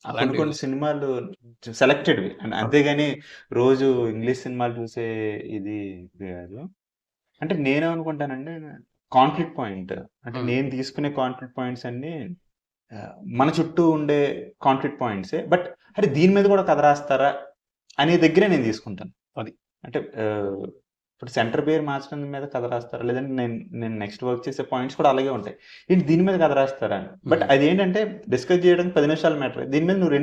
అలాంటివి కొన్ని చూస్తారు. సినిమాలు సెలెక్టెడ్‌వి. అంతేగాని రోజు ఇంగ్లీష్ సినిమాలు చూసే ఇది ఇది గాదు. అంటే నేనేమనుకుంటానంటే కాన్ఫ్లిక్ట్ పాయింట్. అంటే హ్మ్. నేను తీసుకునే కాన్ఫ్లిక్ట్ పాయింట్స్ అన్నీ మన చుట్టూ ఉండే కాన్ఫ్లిక్ట్ పాయింట్సే. బట్ అరే! దీని మీద కూడా కథ రాస్తారా? అనే దగ్గరే నేను తీసుకుంటాను. అది. అంటే ఇప్పుడు సెంటర్ పేరు మార్చడం మీద కథ రాస్తారా? లేదంటే నేను నెక్స్ట్ వర్క్ చేసే పాయింట్స్ కూడా అలాగే ఉంటాయి. ఏంటి దీని మీద కథ రాస్తారా అని. బట్ హ్మ్. అదేంటంటే డిస్కస్ చేయడానికి 10 నిమిషాల మ్యాటర్. దీని మీద నువ్వు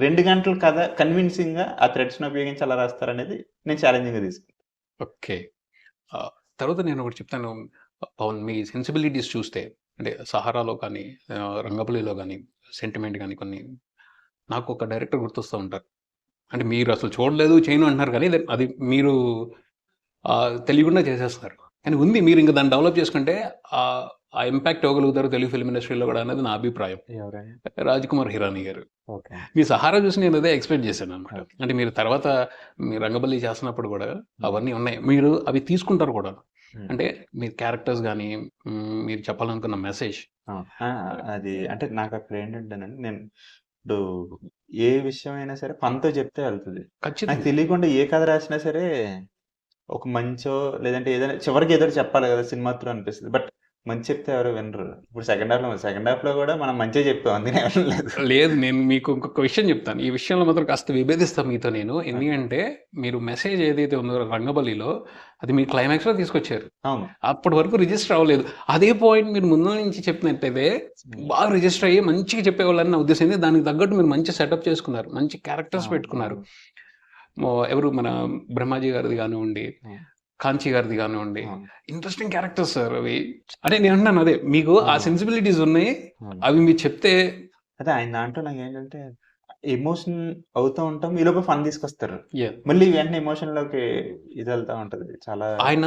2 గంటల కథ కన్విన్సింగ్‌గా ఆ థ్రెడ్స్‌ని ఉపయోగించి ఎలా రాస్తారనేది నేను ఛాలెంజింగ్‌గా తీసుకుంటాను. ఓకే. తర్వాత నేనొకటి చెప్తాను. పవన్ మీ సెన్సిబిలిటీస్ చూస్తే అంటే 'సహారాలో' కానీ 'రంగబలిలో' గాని, 'సెంటిమెంట్' గాని కొన్ని నాకొక డైరెక్టర్ గుర్తొస్తా ఉంటారు. అంటే మీరసలు చూడలేదు, చేయను అంటున్నారు కానీ అది మీరు తెలియకుండా చేసేస్తున్నారు. కానీ ఉంది మీరింక దాన్ని డెవలప్ చేసుకుంటే ఆ ఇంపాక్ట్ ఇవ్వగలుగుతారు తెలుగు ఫిల్మ్ ఇండస్ట్రీలో గూడా అనేది నా అభిప్రాయం. ఎవరండి? 'రాజ్‌కుమార్ హిరాని' గారు. ఓకే. మీ 'సహారా' చూసి నేనదే ఎక్స్‌పెక్ట్ చేశాననమాట. ఓకే. అంటే మీరు తర్వాత మీ 'రంగబలి' చేస్తున్నప్పుడు గూడా హ్మ్. అవన్నీ ఉన్నాయి. మీరు అవి తీసుకుంటారు కూడా. హ్మ్. అంటే మీ క్యారెక్టర్స్ గాని, మీరు చెప్పాలనుకున్న మెసేజ్. ఆ! ఆ! అది అంటే నాకక్కడ ఏంటంటేనండి నేను ఇప్పుడు ఏ విషయం అయినా సరే ఫన్‌తో చెప్తే వెళ్తది. నాకు ఖచ్చితంగా. తెలియకుండా ఏ కథ రాసినా సరే ఒక మంచో లేదంటే ఏదైనా చివరికి ఏదో ఒకటి చెప్పాలి కదా! సినిమా త్రూ అనిపిస్తది. బట్ మంచి చెప్తే ఎవరు వినరు. ఇప్పుడు సెకండ్ హాఫ్‌లో కూడా మనం మంచే చెప్పాం. అందుకనే వినలేదు. లేదు. నేను మీకు ఇంకొక విషయం చెప్తాను. ఈ విషయంలో మాత్రం కాస్త విభేదిస్తా మీతో నేను. ఎందుకంటే మీరు మెసేజ్ ఏదైతే ఉందో 'రంగబలిలో' అది మీరు క్లైమాక్స్‌లో తీసుకొచ్చారు. అవును. అప్పటి వరకు రిజిస్టర్ అవ్వలేదు. అదే పాయింట్ మీరు ముందు నుంచి చెప్పినట్టయితే బాగా రిజిస్టర్ అయ్యి మంచిగా చెప్పేవాళ్ళని నా ఉద్దేశం. దానికి తగ్గట్టు మీరు మంచి సెటప్ చేసుకున్నారు. మంచి క్యారెక్టర్స్ అవును. పెట్టుకున్నారు. అవును. ఎవరు మన 'బ్రహ్మాజీ' గారిది కానివ్వండి, అవును. 'కాంచీ' గారిది కానివ్వండి. అవును. ఇంట్రెస్టింగ్ క్యారెక్టర్స్ సార్ అవి. అంటే నేను అంటున్నాను అదే. మీకు ఆ అవును. సెన్సిబిలిటీస్ ఉన్నాయి. అవును. అవి మీరు చెప్తే అదే ఆయన దాంట్లో నాకేంటంటే ఎమోషన్ అవుతా ఉంటాం. ఈలోపు ఫన్ తీసుకొస్తారు. యాహ్! మళ్ళీ వెంటనే ఎమోషన్‌లోకి ఇదెళ్తా ఉంటది. చాలా ఆయన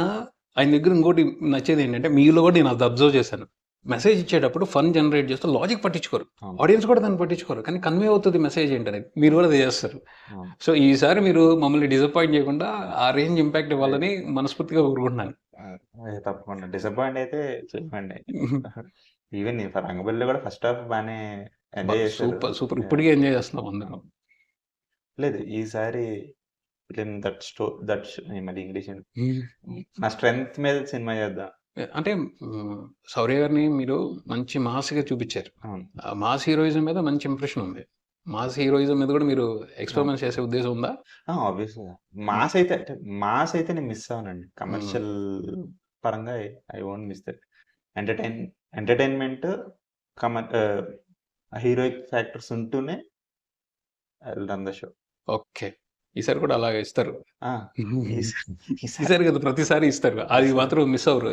దగ్గర ఇంకోటి నచ్చేదేంటంటే, మీలో కూడా నేను అది అబ్జర్వ్ చేశాను. మెసేజ్ ఇచ్చేటప్పుడు ఫన్ జనరేట్ చేస్తూ లాజిక్ పట్టించుకోరు. అవును. ఆడియన్స్ కూడా దాన్ని పట్టించుకోరు. కానీ కన్వే అవుతది మెసేజ్ ఏంటనేది. మీరు కూడా అదే చేస్తారు. అవును. సో, ఈసారి మీరు మమ్మల్ని డిసప్పాయింట్ చేయకుండా ఆ రేంజ్ ఇంపాక్ట్ ఇవ్వాలని మనస్ఫూర్తిగా కోరుకుంటున్నాను. తప్పకుండా డిసప్పాయింట్ అయితే చేయమండి. ఈవెన్ ఫర్ రంగబలిలో కూడా ఫస్ట్ హాఫ్ బానే ఎంజాయ్ చేశారు. సూపర్. సూపర్. యాహ్! ఇప్పటికే ఎంజాయ్ చేస్తున్నాం అందరం. లేదు ఈసారి ఫిల్మ్ దట్ మళ్ళీ ఇంగ్లీష్ హ్మ్. నా స్ట్రెంగ్త్ మీద సినిమా చేద్దాం. అంటే శౌర్య గారిని మీరు మంచి మాస్‌గా చూపిచ్చారు. అవును. ఆ మాస్ హీరోయిజం మీద మంచి ఇంప్రెషన్ ఉంది. మాస్ హీరోయిజం మీద కూడా మీరు ఎక్స్‌పెరిమెంట్స్ చేసే ఉద్దేశం ఉందా? ఆబ్వియస్‌గా. హ్మ్. మాస్ అయితే నేను మిస్ అవ్వనండి. హ్మ్. కమర్షియల్ పరంగా I won't miss that. Entertain entertainment heroic factors ఉంటూనే I will run the show. Okay. ఈసారి కూడా అలాగే ఇస్తారు. ఆ! ఈసారి ఈసారి కాదు ప్రతిసారి ఇస్తారు. అది ఈసారి మాత్రం మిస్ అవ్వరు.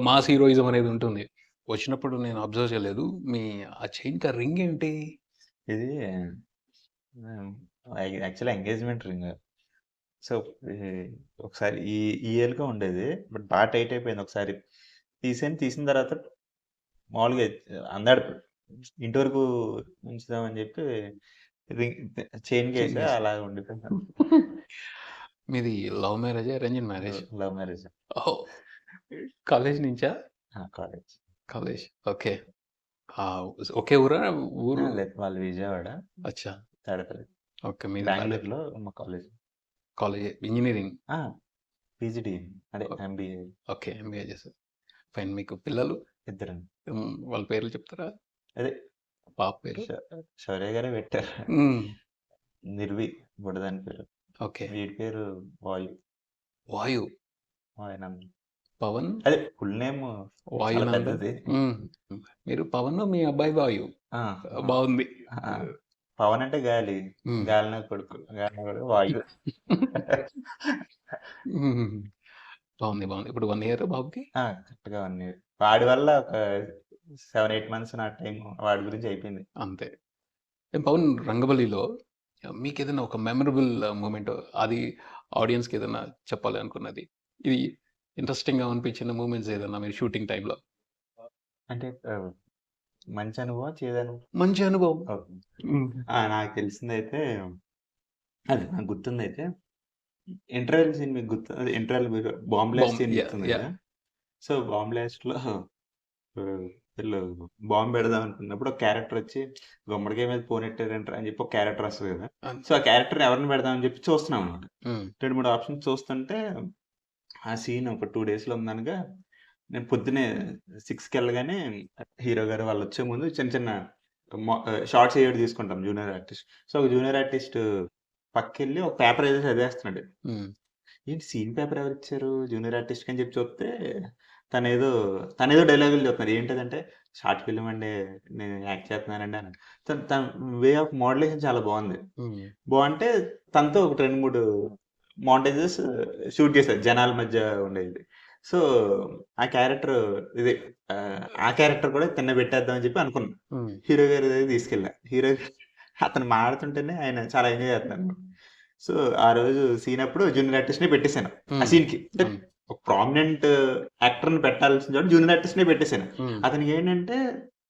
మాస్ హీరోయిజం అనేది ఉంటుంది. వచ్చినప్పుడు నేను అబ్జర్వ్ చేయలేదు. మీ ఆ చైన్‌కి ఆ రింగ్ ఏంటి? ఇది హ్మ్. యాక్చువల్‌గా ఎంగేజ్‌మెంట్ రింగ్. సో, ఈ ఒకసారి ఈ ఇయర్‌గా ఉండేది. బట్ బాగా టైట్ అయిపోయింది ఒకసారి. తీసిన తర్వాత మామూలుగా అన్నాడు. ఇంటి వరకు ఉంచుదామని చెప్పి రింగ్ చైన్‌కేసా చైన్‌కేసి. అలాగే ఉండిపోయింది. మీది లవ్ మ్యారేజా? Arranged marriage? Love marriage. Oh! College నుంచా? కాలేజ్. కాలేజ్. ఓకే. ఒకే ఊరా? ఊరు లేదు వాళ్ళు విజయవాడ. అచ్చా! తాడేపల్లి. ఓకే. మీది బెంగుళూరులో మా కాలేజ్. కాలేజే ఇంజినీరింగ్. ఆ! పీజీడీ అదే ఓ ఎంబీఏ ఓకే. ఎంబీఏ చేశారు. ఫైన్. మీకు పిల్లలు? ఇద్దరండి. వాళ్ళ పేర్లు చెప్తారా? అదే పాప పేరు? శ శౌర్య గారే పెట్టారు. హ్మ్. నిర్వి బుడదాని పేరు. ఓకే. వీడి పేరు వాయు. వాయు. వాయునందన్. పవన్? అదే ఫుల్ నేమ్ చాలా వాయునందన్. పెద్దది. హ్మ్. మీరు పవన్, మీ అబ్బాయి వాయు. ఆ! బావుంది. ఆ! పవన్ అంటే గాలి. హ్మ్. గాలిన కొడుకు వాయు. హ్మ్. బావుంది. బావుంది. ఇప్పుడు 1 ఇయరా బాబుకి? కరెక్ట్‌గా 1 ఇయర్. వాడి వల్ల ఒక 7, 8 మంత్స్ నా టైం వాడి గురించి అయిపోయింది. అంతే. పవన్ రంగబలిలో మీకేదైనా ఒక మెమరబుల్ మూమెంట్ అది ఆడియన్స్‌కి ఏదైనా చెప్పాలి అనుకున్నది. ఇది ఇంట్రెస్టింగ్‌గా అనిపించిన మూమెంట్స్ ఏదన్నా మీరు షూటింగ్ టైమ్‌లో? అంటే మంచి అనుభవం, చెడు అనుభవం. మంచి అనుభవం. ఓకే. హ్మ్. నాకు తెలిసిందైతే అది నాకు గుర్తుందైతే ఇంటర్వెల్ సీన్ మీకు అదే ఇంటర్వెల్ మీరు బాంబ్ బ్లాస్ట్ సీన్ యాహ్! గుర్తుంది యాహ్! కదా! సో, బాంబ్ బ్లాస్ట్‌లో వీళ్ళు బాంబ్ పెడదాం అనుకున్నప్పుడు ఒక క్యారెక్టర్ వచ్చి గుమ్మడికాయ మీద పోనెట్టారంట్రా అని చెప్పి ఒక క్యారెక్టర్ వస్తది కదా! అన్ సో, ఆ క్యారెక్టర్‌ని ఎవరిని పెడదాం అని చెప్పి చూస్తున్నాం అన్నమాట. హ్మ్. 2, 3 ఆప్షన్స్ చూస్తుంటే ఆ సీన్ ఒక 2 డేస్‌లో ఉందనగా నేను పొద్దున్నే 6కెళ్ళగానే హీరో గారు వాళ్ళొచ్చే ముందు చిన్న చిన్న షార్ట్స్ ఏవో తీసుకుంటాం జూనియర్ ఆర్టిస్ట్. సో, ఒక జూనియర్ ఆర్టిస్ట్ పక్కకెళ్ళి ఒక పేపర్ ఏదో చదివేస్తున్నాడు. హ్మ్. ఏంటి సీన్ పేపర్ ఎవరిచ్చారు జూనియర్ ఆర్టిస్ట్‌కి అని చెప్పి చూస్తే తనేదో తనేదో డైలాగులు చెప్తున్నాడు. ఏంటదంటే షార్ట్ ఫిల్మ్ అండి. నేను యాక్ట్ చేస్తున్నానండి అన్నాడు. తన తన వే ఆఫ్ మోడలేషన్ చాలా బావుంది. హ్మ్. బావుంటే తనతో ఒక 2, 3 మోంటేజెస్ షూట్ చేశారు. జనాల మధ్య ఉండేది. సో, ఆ క్యారెక్టర్ ఇది ఆ క్యారెక్టర్ కూడా తిన్నబెట్టేద్దాం అని చెప్పి అనుకున్నా. హ్మ్. హీరో గారి దగ్గరికి తీసుకెళ్ళా. హీరో అతను మాట్లాడుతుంటేనే ఆయన చాలా ఎంజాయ్ చేస్తున్నారు. సో, ఆ రోజు సీన్ అప్పుడు జూనియర్ ఆర్టిస్ట్‌నే పెట్టేసాను. ఆ హ్మ్. సీన్‌కి. అంటే హ్మ్. ఒక ప్రామినెంట్ యాక్టర్‌ని పెట్టాల్సిన చోట జూనియర్ ఆర్టిస్ట్‌నే పెట్టేసాను. హ్మ్. అతనికేంటంటే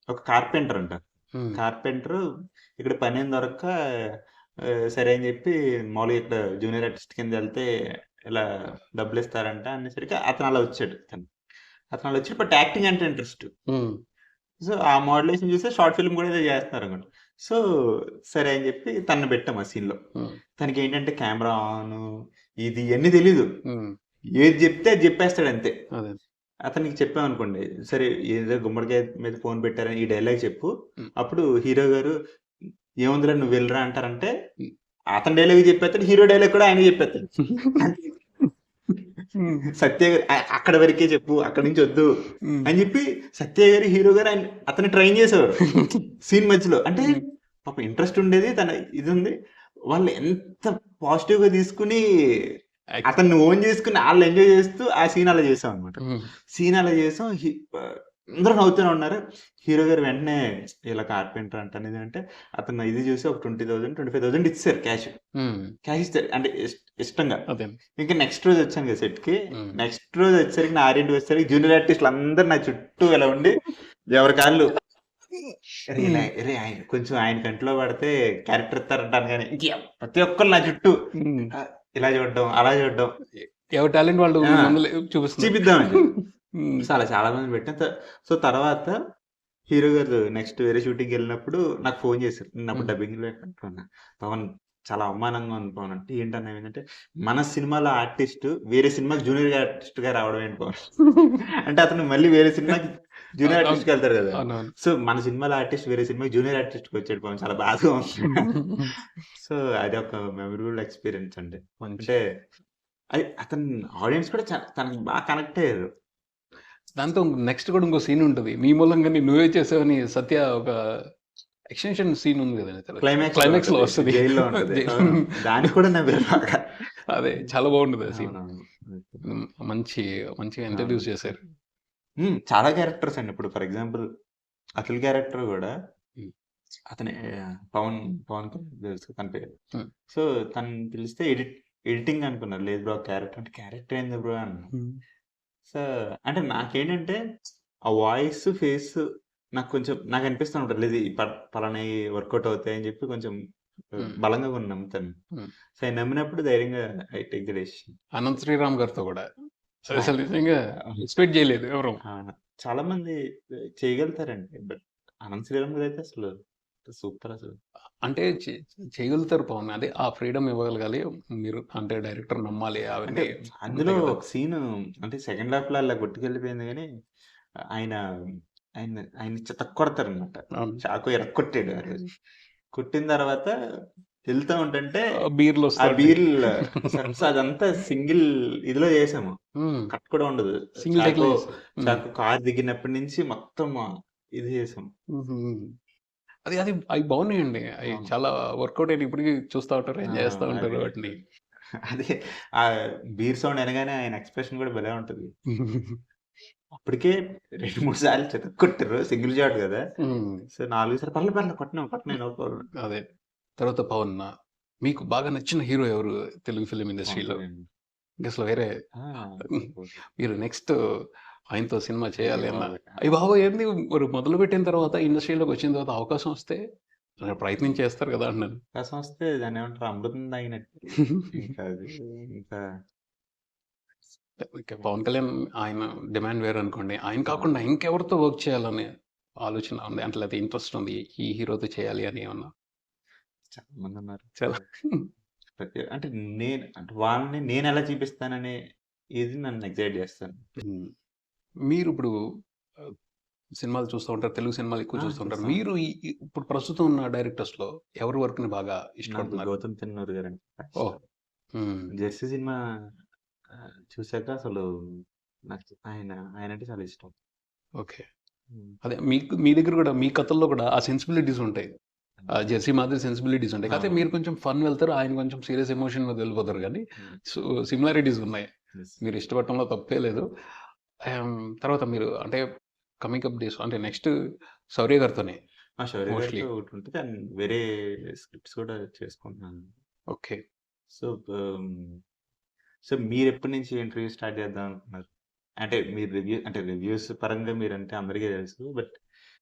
ఒక కార్పెంటర్ అంట. హ్మ్. కార్పెంటరు ఇక్కడ పనేం దొరక్క సరే అని చెప్పి మామూలుగా ఇక్కడ జూనియర్ ఆర్టిస్ట్ కిందెళ్తే ఇలా డబ్బులిస్తారంట అనేసరికి అతను అలా వచ్చాడు. అతను అలా వచ్చి బట్ యాక్టింగ్ అంటే ఇంట్రెస్ట్. హ్మ్. సో, ఆ మోడ్యులేషన్ చూసి షార్ట్ ఫిల్మ్ కూడా ఏదో చేస్తున్నారనుకుంటా. సో, సరే అని చెప్పి తనని పెట్టాం ఆ సీన్‌లో. హ్మ్. తనకేంటంటే కెమెరా ఆను, ఇది ఇయన్నీ తెలీదు. హ్మ్. ఏది చెప్తే అది చెప్పేస్తాడంతే. అదే. అతనికి చెప్పామనుకోండి, సరే ఏదో గుమ్మడికాయ మీద ఫోన్ పెట్టారని ఈ డైలాగ్ చెప్పు. హ్మ్. అప్పుడు హీరో గారు ఏముందిరా నువ్వు వెళ్ళిరా అంటారంటే, హ్మ్. అతని డైలాగ్ చెప్పేస్తాడు. హీరో డైలాగ్ కూడా ఆయనే చెప్పేస్తాడు. హ్మ్. సత్య గారు అక్కడ వరకే చెప్పు. అక్కడి నుంచి వద్దు హ్మ్. అని చెప్పి సత్య గారు, హీరో గారు అతన్ని ట్రైన్ చేసేవారు సీన్ మధ్యలో. అంటే హ్మ్. పాపం ఇంట్రెస్ట్ ఉండేది. తన ఇది ఉంది. వాళ్ళు ఎంత పాజిటివ్‌గా తీసుకొని యాక్ట్ అతన్ని ఓన్ చేసుకొని ఆళ్ళు ఎంజాయ్ చేస్తూ ఆ సీన్ అలా చేసామనమాట. హ్మ్. సీన్ అలా చేసాం. అందరూ నవ్వుతూనే ఉన్నారు. హీరో గారు వెంటనే ఇలా కార్పెంటర్ అంటాను ఇది అంటే అతను ఇది చూసి ఒక 20,000, 25,000 ఇచ్చేసారు క్యాష్. హ్మ్. క్యాష్ ఇచ్చారు. అంటే ఇష్టంగా. అదే. ఇంకా నెక్స్ట్ రోజు వచ్చాను కదా సెట్‌కి. హ్మ్. నెక్స్ట్ రోజు వచ్చేసరికి నా ఆరింటికి వచ్చేసరికి జూనియర్ ఆర్టిస్టులు అందరూ నా చుట్టూ ఇలా ఉండి ఎవరి కాళ్ళు "అరే! ఇలా హ్మ్. అరే! ఆయన కొంచెం ఆయన కంట్లో పడితే క్యారెక్టర్ ఇస్తారంటాను గాని ప్రతి ఒక్కళ్ళు నా చుట్టూ హ్మ్. ఇలా చూడడం, అలా చూడడం. ఎవరి టాలెంట్ వాళ్ళు ఆ! మీ ముందుల చూపిస్తున్నారు. చూపిద్దామని చెప్పి. హ్మ్. సో, అలా చాలా మందిని పెట్టాం. సో, తర్వాత హీరో గారు నెక్స్ట్ వేరే షూటింగ్‌కెళ్ళినప్పుడు నాకు ఫోను చేశారు. నేనప్పుడు హ్మ్. డబ్బింగ్‌లో ఉన్నా. పవన్ చాలా అవమానంగా ఉంది పవన్ అంటే, ఏంటన్నా ఏమైందంటే, మన సినిమాలో ఆర్టిస్ట్ వేరే సినిమాకి జూనియర్ ఆర్టిస్ట్‌గా రావడం ఏంటి పవన్? అంటే అతను మళ్ళీ వేరే సినిమాకి జూనియర్ అవును. ఆర్టిస్ట్‌గా ఎళ్తాడు కదా! అవునవును. సో, మన సినిమాలో ఆర్టిస్ట్ వేరే సినిమాకి జూనియర్ ఆర్టిస్ట్‌గా వచ్చాడు పవన్. చాలా బాధగా ఉంది. సో, అదొక మెమరబుల్ ఎక్స్‌పీరియన్స్ అండి. మంచి. అంటే అది అతను ఆడియన్స్ కూడా తనకి బాగా కనెక్ట్ అయ్యారు. దాంతో నెక్స్ట్ కూడా ఇంకో సీన్ ఉంటది. నీ మూలంగానే నువ్వే చేసావని సత్య ఒక ఎక్స్‌టెన్షన్ సీన్ ఉంది కదండీ! క్లైమాక్స్‌లో క్లైమాక్స్‌లో ఉంటది. వస్తది. జైల్‌లో ఉంటది. జై అవును. దానికి కూడా నవ్వారు బాగా. అదే చాలా బాగుంటది ఆ సీన్. అవునవును. మంచిగా అవును. ఇంట్రొడ్యూస్ చేశారు. చాలా క్యారెక్టర్స్ అండి. ఇప్పుడు ఫర్ ఎగ్జాంపుల్ 'అఖిల్' క్యారెక్టర్ గూడా హ్మ్. అతనే పవన్ పవన్ కళ్యాణ్ తెలుసు తన పేరు. హ్మ్. సో, తనని పిలిస్తే ఎడిటింగ్ అనుకున్నారు. లేదు బ్రో క్యారెక్టర్ అంటే, క్యారెక్టర్ ఏంది బ్రో అన్నా. హ్మ్. సో, అంటే నాకేంటంటే ఆ వాయిస్, ఫేస్ నాకు కొంచెం నాకనిపిస్తా ఉంటది. లేదు ఈ పలానాయి వర్కౌట్ అవుతాయని చెప్పి కొంచెం హ్మ్. బలంగా కొన్ని నమ్ముతాను. హ్మ్. సో, అయి నమ్మినప్పుడు ధైర్యంగా I take the decision. Anant Sriram గారితో కూడా ఆ! అసలు నిజంగా ఎక్స్‌పెక్ట్ చేయలేదు ఎవరు. అవును. చాలా మంది చేయగలుగుతారండి. బట్ అనంత్ శ్రీరామ్ గారైతే అసలు సూపర్ అసలు. అంటే చేయగలుగుతారు పవన్. అదే ఆ ఫ్రీడమ్ ఇవ్వగలగాలి. మీరు అంటే డైరెక్టర్ నమ్మాలి అంటే అవన్నీ అందులో ఉంటాయి కదా! ఒక సీను అంటే సెకండ్ హాఫ్‌లో అలా కొట్టుకెళ్ళిపోయింది గానీ, ఆయన ఆయన్ని చితక్కొడతారనమాట. అవును. చాకు ఇరక్కొట్టాడు ఆ రోజు. కొట్టిన తర్వాత ఎళ్తా ఉంటంటే బీర్లు ఆ వస్తా ఉంటాయి. బీర్లు సో, అదంతా సింగిల్ ఇదిలో చేసాము. హ్మ్. కట్ కూడా ఉండదు. సింగిల్ టేక్‌లో చేశారు. హ్మ్. కారు దిగినప్పటి నుంచి మొత్తం ఇది చేసాం. హుహు. అది అది అయి బాగున్నాయండి. అయి అవును. చాలా వర్కౌట్ అయినాయి. ఇప్పటికి చూస్తా ఉంటారు. ఆ! ఎంజాయ్ చేస్తా అది. ఉంటారు వాటిని. అదే బీర్ సౌండ్ వినగానే ఆయన ఎక్స్‌ప్రెషన్ కూడా భలే ఉంటది. అప్పటికే 2, 3 సార్లు చితక్కొట్టారు. సింగిల్ షాట్ గదా! హ్మ్. సో, 4 సార్లు పర్లేదు పర్లేదు కొట్టనివ్వు నో ప్రాబ్లమ్. అదే. తర్వాత పవన్. మీకు బాగా నచ్చిన హీరో ఎవరు తెలుగు ఫిల్మ్ పవన్ ఇండస్ట్రీలో? కళ్యాణ్. ఇంకసలు వేరే ఆ! ఓకే. మీరు నెక్స్ట్ ఆయనతో సినిమా అయ్య చేయాలి అన్న బాబోయ్! అయ్య బాబోయ్! ఏంది మరి మొదలుపెట్టిన తర్వాత ఇండస్ట్రీలోకొచ్చిన తర్వాత అవకాశం వస్తే ప్రయత్నం చేస్తారు కదా! అన్నాను. అవకాశం వస్తే దాన్నేమంటారు అమృతం తాగినట్టు. ఇంకా అది ఇంకా ఇక పవన్ కళ్యాణ్ ఆయన డిమాండ్ వేరనుకోండి. ఆయన అవును. కాకుండా ఇంకెవరితో వర్క్ చేయాలనే ఆలోచన ఉంది. అంటే లేతే ఇంట్రెస్ట్ ఉంది. ఈ హీరోతో చేయాలి అని ఏమన్నా? చాలా మందున్నారు. చాలా అంటే అంటే వాళ్ళని నేనెలా చూపిస్తాననే ఇది నన్ను ఎక్సైట్ చేస్తుంది. హ్మ్. మీరిప్పుడు ఆహ్, సినిమాలు చూస్తూ ఉంటారు. తెలుగు సినిమాలు ఎక్కువ ఆ! చూస్తూ ఉంటారు. చూస్తాను. మీరు ఇప్పుడు ప్రస్తుతం ఉన్న డైరెక్టర్స్‌లో ఎవరి వర్క్‌ని బాగా నాకు ఇష్టపడుతున్నారు? 'గౌతమ్ తిన్నూరు' గారంటే బాగా ఓహ్! ఇష్టం. హ్మ్. 'జెర్సీ' సినిమా చూసాక అసలు నాకు ఆయనంటే చాలా ఇష్టం. ఓకే. హ్మ్. అదే మీకు మీ దగ్గర గూడా మీ కథల్లో కూడా ఆ సెన్సిబిలిటీస్ ఉంటాయి. 'జెర్సీ' మాదిరి సెన్సిబిలిటీస్ ఉంటాయి. కాకపోతే అవునవును. మీరు కొంచెం ఫన్ వెళ్తారు. ఆయన కొంచెం సీరియస్ ఎమోషన్ మీద వెళ్ళిపోతారు గానీ, హ్మ్. సో, సిమిలారిటీస్ ఉన్నాయి. యెస్. మీరు ఇష్టపడటంలో తప్పే లేదు. తర్వాత మీరు అంటే కమింగ్ అప్ డేస్ అంటే నెక్స్ట్ 'శౌర్య' గారితోనే ఆ! 'శౌర్య' మోస్ట్‌లీ. గారితో ఒకటుంటది. అండ్ వేరే స్క్రిప్ట్స్ కూడా చేసుకుంటున్నాను. ఓకే. సో, సో మీరెప్పటి నుంచి ఇంటర్వ్యూ స్టార్ట్ చేద్దాం అనుకున్నారు? అంటే మీరు అంటే రివ్యూస్ పరంగా మీరంటే అందరికీ తెలుసు. బట్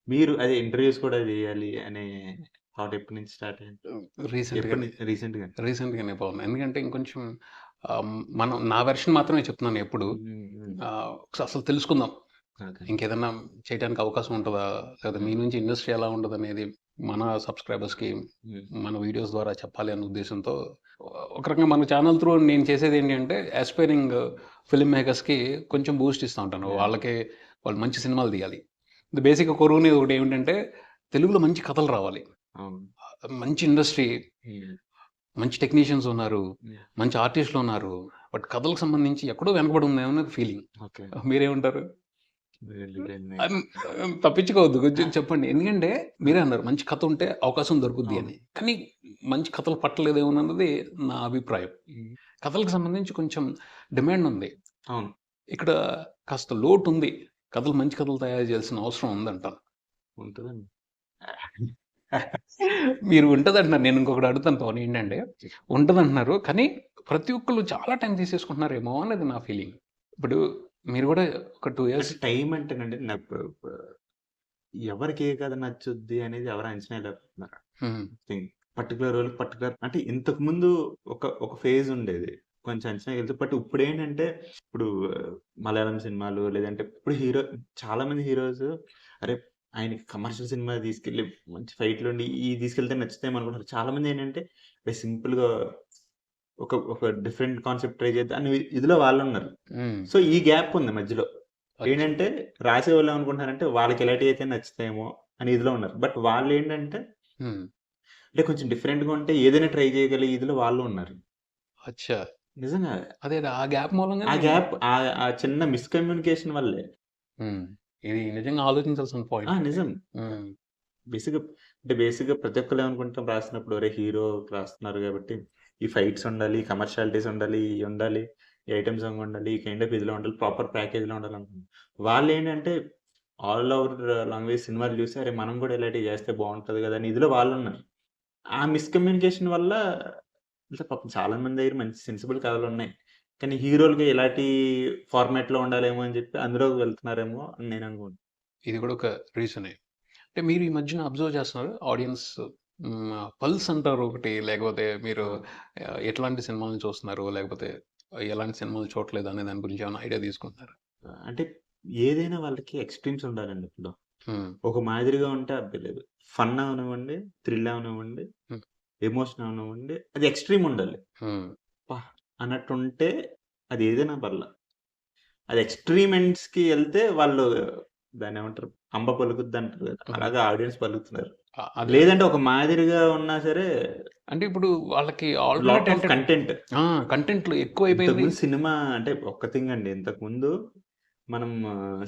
మీరు అదే ఇంటర్వ్యూస్ కూడా చేయాలి అనే థాట్ ఎప్పటి నుంచి స్టార్ట్ అయింది? రీసెంట్‌గానే రీసెంట్‌గానే. రీసెంట్‌గానే పవన్. ఎందుకంటే ఇంకొంచెం మనం నా వెర్షన్ మాత్రమే చెప్తున్నాను ఎప్పుడు. హ్మ్. హ్మ్. ఒకసారి అసలు తెలుసుకుందాం. ఓకే. ఇంకేదన్నా చేయడానికి అవకాశం ఉంటదా? లేదా మీ నుంచి ఇండస్ట్రీ ఎలా ఉంటదనేది మన సబ్‌స్క్రైబర్స్‌కి హ్మ్. మన వీడియోస్ ద్వారా చెప్పాలి అన్న ఉద్దేశంతో ఒక రకంగా మన ఛానల్ త్రూ నేను చేసేదేంటి అంటే యాస్పైరింగ్ ఫిల్మ్ మేకర్స్‌కి కొంచెం బూస్ట్ ఇస్తా ఉంటాను. యాహ్! వాళ్ళు మంచి సినిమాలు తీయాలి. బేసిక్‌గా కోరుకునేది ఒకటేమిటంటే తెలుగులో మంచి కథలు రావాలి. అవును. మంచి ఇండస్ట్రీ, హ్మ్. మంచి టెక్నీషియన్స్ ఉన్నారు. యాహ్! మంచి ఆర్టిస్టులున్నారు. బట్ కథలకు సంబంధించి ఎక్కడో వెనకబడి ఉందేమో అన్నది ఫీలింగ్. ఓకే. మీరేమంటారు? Really very nice. అన్ తప్పించుకోవద్దు. కొంచెం ఆ! చెప్పండి. ఎందుకంటే మీరే అన్నారు మంచి కథ ఉంటే అవకాశం దొరుకుద్ది అవును. అని. కానీ మంచి కథలు పట్టలేదేమోనన్నది నా అభిప్రాయం. హ్మ్. కథలకు సంబంధించి కొంచెం డిమాండ్ ఉంది. అవును. ఇక్కడ కాస్త లోటుంది. మంచి కథలు తయారు చేయాల్సిన అవసరం ఉందంటాను. ఉంటదండి. మీరు ఉంటదంటున్నారు. నేను ఇంకొకటి అడుగుతాను పవన్ ఏంటంటే, ఉంటదంటున్నారు. కానీ ప్రతి ఒక్కళ్ళు చాలా టైం తీసేసుకుంటున్నారేమో అనేది నా ఫీలింగ్. ఇప్పుడు మీరు గూడా ఒక 2 ఇయర్స్ అంటే టైం అంటేనండి నాకు ఎవరికి ఏ కథ నచ్చుద్ది అనేది ఎవరు అంచనా వేయలేకపోతున్నారు. హ్మ్. థింక్ పర్టిక్యులర్ రోల్‌కి పర్టిక్యులర్ అంటే ఇంతకుముందు ఒక ఫేజ్ ఉండేది. కొంచెం అంచనా వెళ్తే బట్ ఇప్పుడేంటంటే ఇప్పుడు మలయాళం సినిమాలు లేదంటే ఇప్పుడు చాలా మంది హీరోస్ అరే! ఆయనకి కమర్షియల్ సినిమా తీసుకెళ్ళి మంచి ఫైట్‌లుండి ఇయి తీసుకెళ్తే నచ్చుతాయేమో అనుకుంటారు. చాలా మంది ఏంటంటే సింపుల్‌గా ఒక డిఫరెంట్ కాన్సెప్ట్ ట్రై చేద్దాం అని ఇదిలో వాళ్ళున్నారు. హ్మ్. సో, ఈ గ్యాప్ ఉంది మధ్యలో. అచ్చా! ఏంటంటే రాసేవాళ్ళు ఏమనుకుంటున్నారంటే వాళ్ళకి ఎలాంటివైతే నచ్చుతాయేమో అని ఇదిలో ఉన్నారు. బట్ వాళ్ళేంటంటే హ్మ్. అంటే కొంచెం డిఫరెంట్‌గా ఉంటే ఏదైనా ట్రై చేయగలిగే ఇదిలో వాళ్ళు ఉన్నారు. అచ్చా! నిజంగా. అదే ఆ గ్యాప్ ఆ మూలంగానే గ్యాప్ ఆ చిన్న మిస్‌కమ్యూనికేషన్ వల్లే. హ్మ్. ఇది నిజంగా ఆలోచించాల్సిన పాయింట్ ఇది. నిజం. హ్మ్. బేసిక్‌గా బేసిక్‌గా ప్రతి ఒక్కళ్ళు ఏమనుకుంటాం రాస్తున్నప్పుడు ఒరేయ్! హీరోకి రాస్తున్నారు కాబట్టి ఈ ఫైట్స్ ఉండాలి, కమర్షియాలిటీస్ ఉండాలి, ఇయి ఉండాలి, ఈ ఐటెమ్ సాంగ్ ఉండాలి, ఈ కైండ్ ఆఫ్ ఇదిలో ఉండాలి, ప్రాపర్ ప్యాకేజ్‌లో ఉండాలనుకుంటాం. వాళ్ళేంటంటే ఆల్ ఓవర్ లాంగ్వేజ్ సినిమాలు చూసి అరే! మనం కూడా ఇలాంటివి చేస్తే బావుంటది కదా! అని ఇదిలో వాళ్ళున్నారు. ఆ మిస్‌కమ్యూనికేషన్ వల్ల అంటే పాపం చాలా మంది దగ్గర మంచి సెన్సిబుల్ కథలున్నాయి. కానీ హీరోలకి ఇలాంటి ఫార్మాట్‌లో ఉండాలేమో అని చెప్పి అందులోకి వెళ్తున్నారేమో అని నేను అనుకుంటున్నా. ఇది కూడా ఒక రీజనే. అంటే మీరు ఈ మధ్యన అబ్జర్వ్ చేస్తున్నారు ఆడియన్స్ పల్స్ అంటారు ఒకటి. లేకపోతే మీరు ఆ! ఎట్లాంటి సినిమాలను చూస్తున్నారు? లేకపోతే ఎలాంటి సినిమాలు చూడట్లేదు అనే దాని గురించి ఏమైనా ఐడియా తీసుకుంటున్నారా? అంటే ఏదైనా వాళ్ళకి ఎక్స్‌ట్రీమ్స్ ఉండాలండి ఇప్పుడు. హ్మ్. ఒక మాదిరిగా ఉంటే అబ్బలేదు. ఫన్ అవనివ్వండి, థ్రిల్ అవనివ్వండి, హ్మ్. ఎమోషన్ అవనివ్వండి, అది ఎక్స్‌ట్రీమ్ ఉండాలి. హ్మ్. అబ్బా! అన్నట్టుంటే అది ఏదైనా పర్లా. అది ఎక్స్‌ట్రీమ్ ఎండ్స్‌కి ఎళ్తే వాళ్ళు దాన్నేమంటారు? అంబ పలుకుద్దంటారు కదా! హ్మ్. అలాగా ఆడియన్స్ పలుకుతున్నారు. అదే. లేదంటే ఒక మాదిరిగా ఉన్నా సరే అంటే ఇప్పుడు వాళ్ళకి lot alternate of enter content. ఆ! కంటెంట్‌లు ఎక్కువైపోయింది. ఇంతకుముందు సినిమా అంటే ఒక్క థింగ్ అండి. ఇంతకుముందు మనం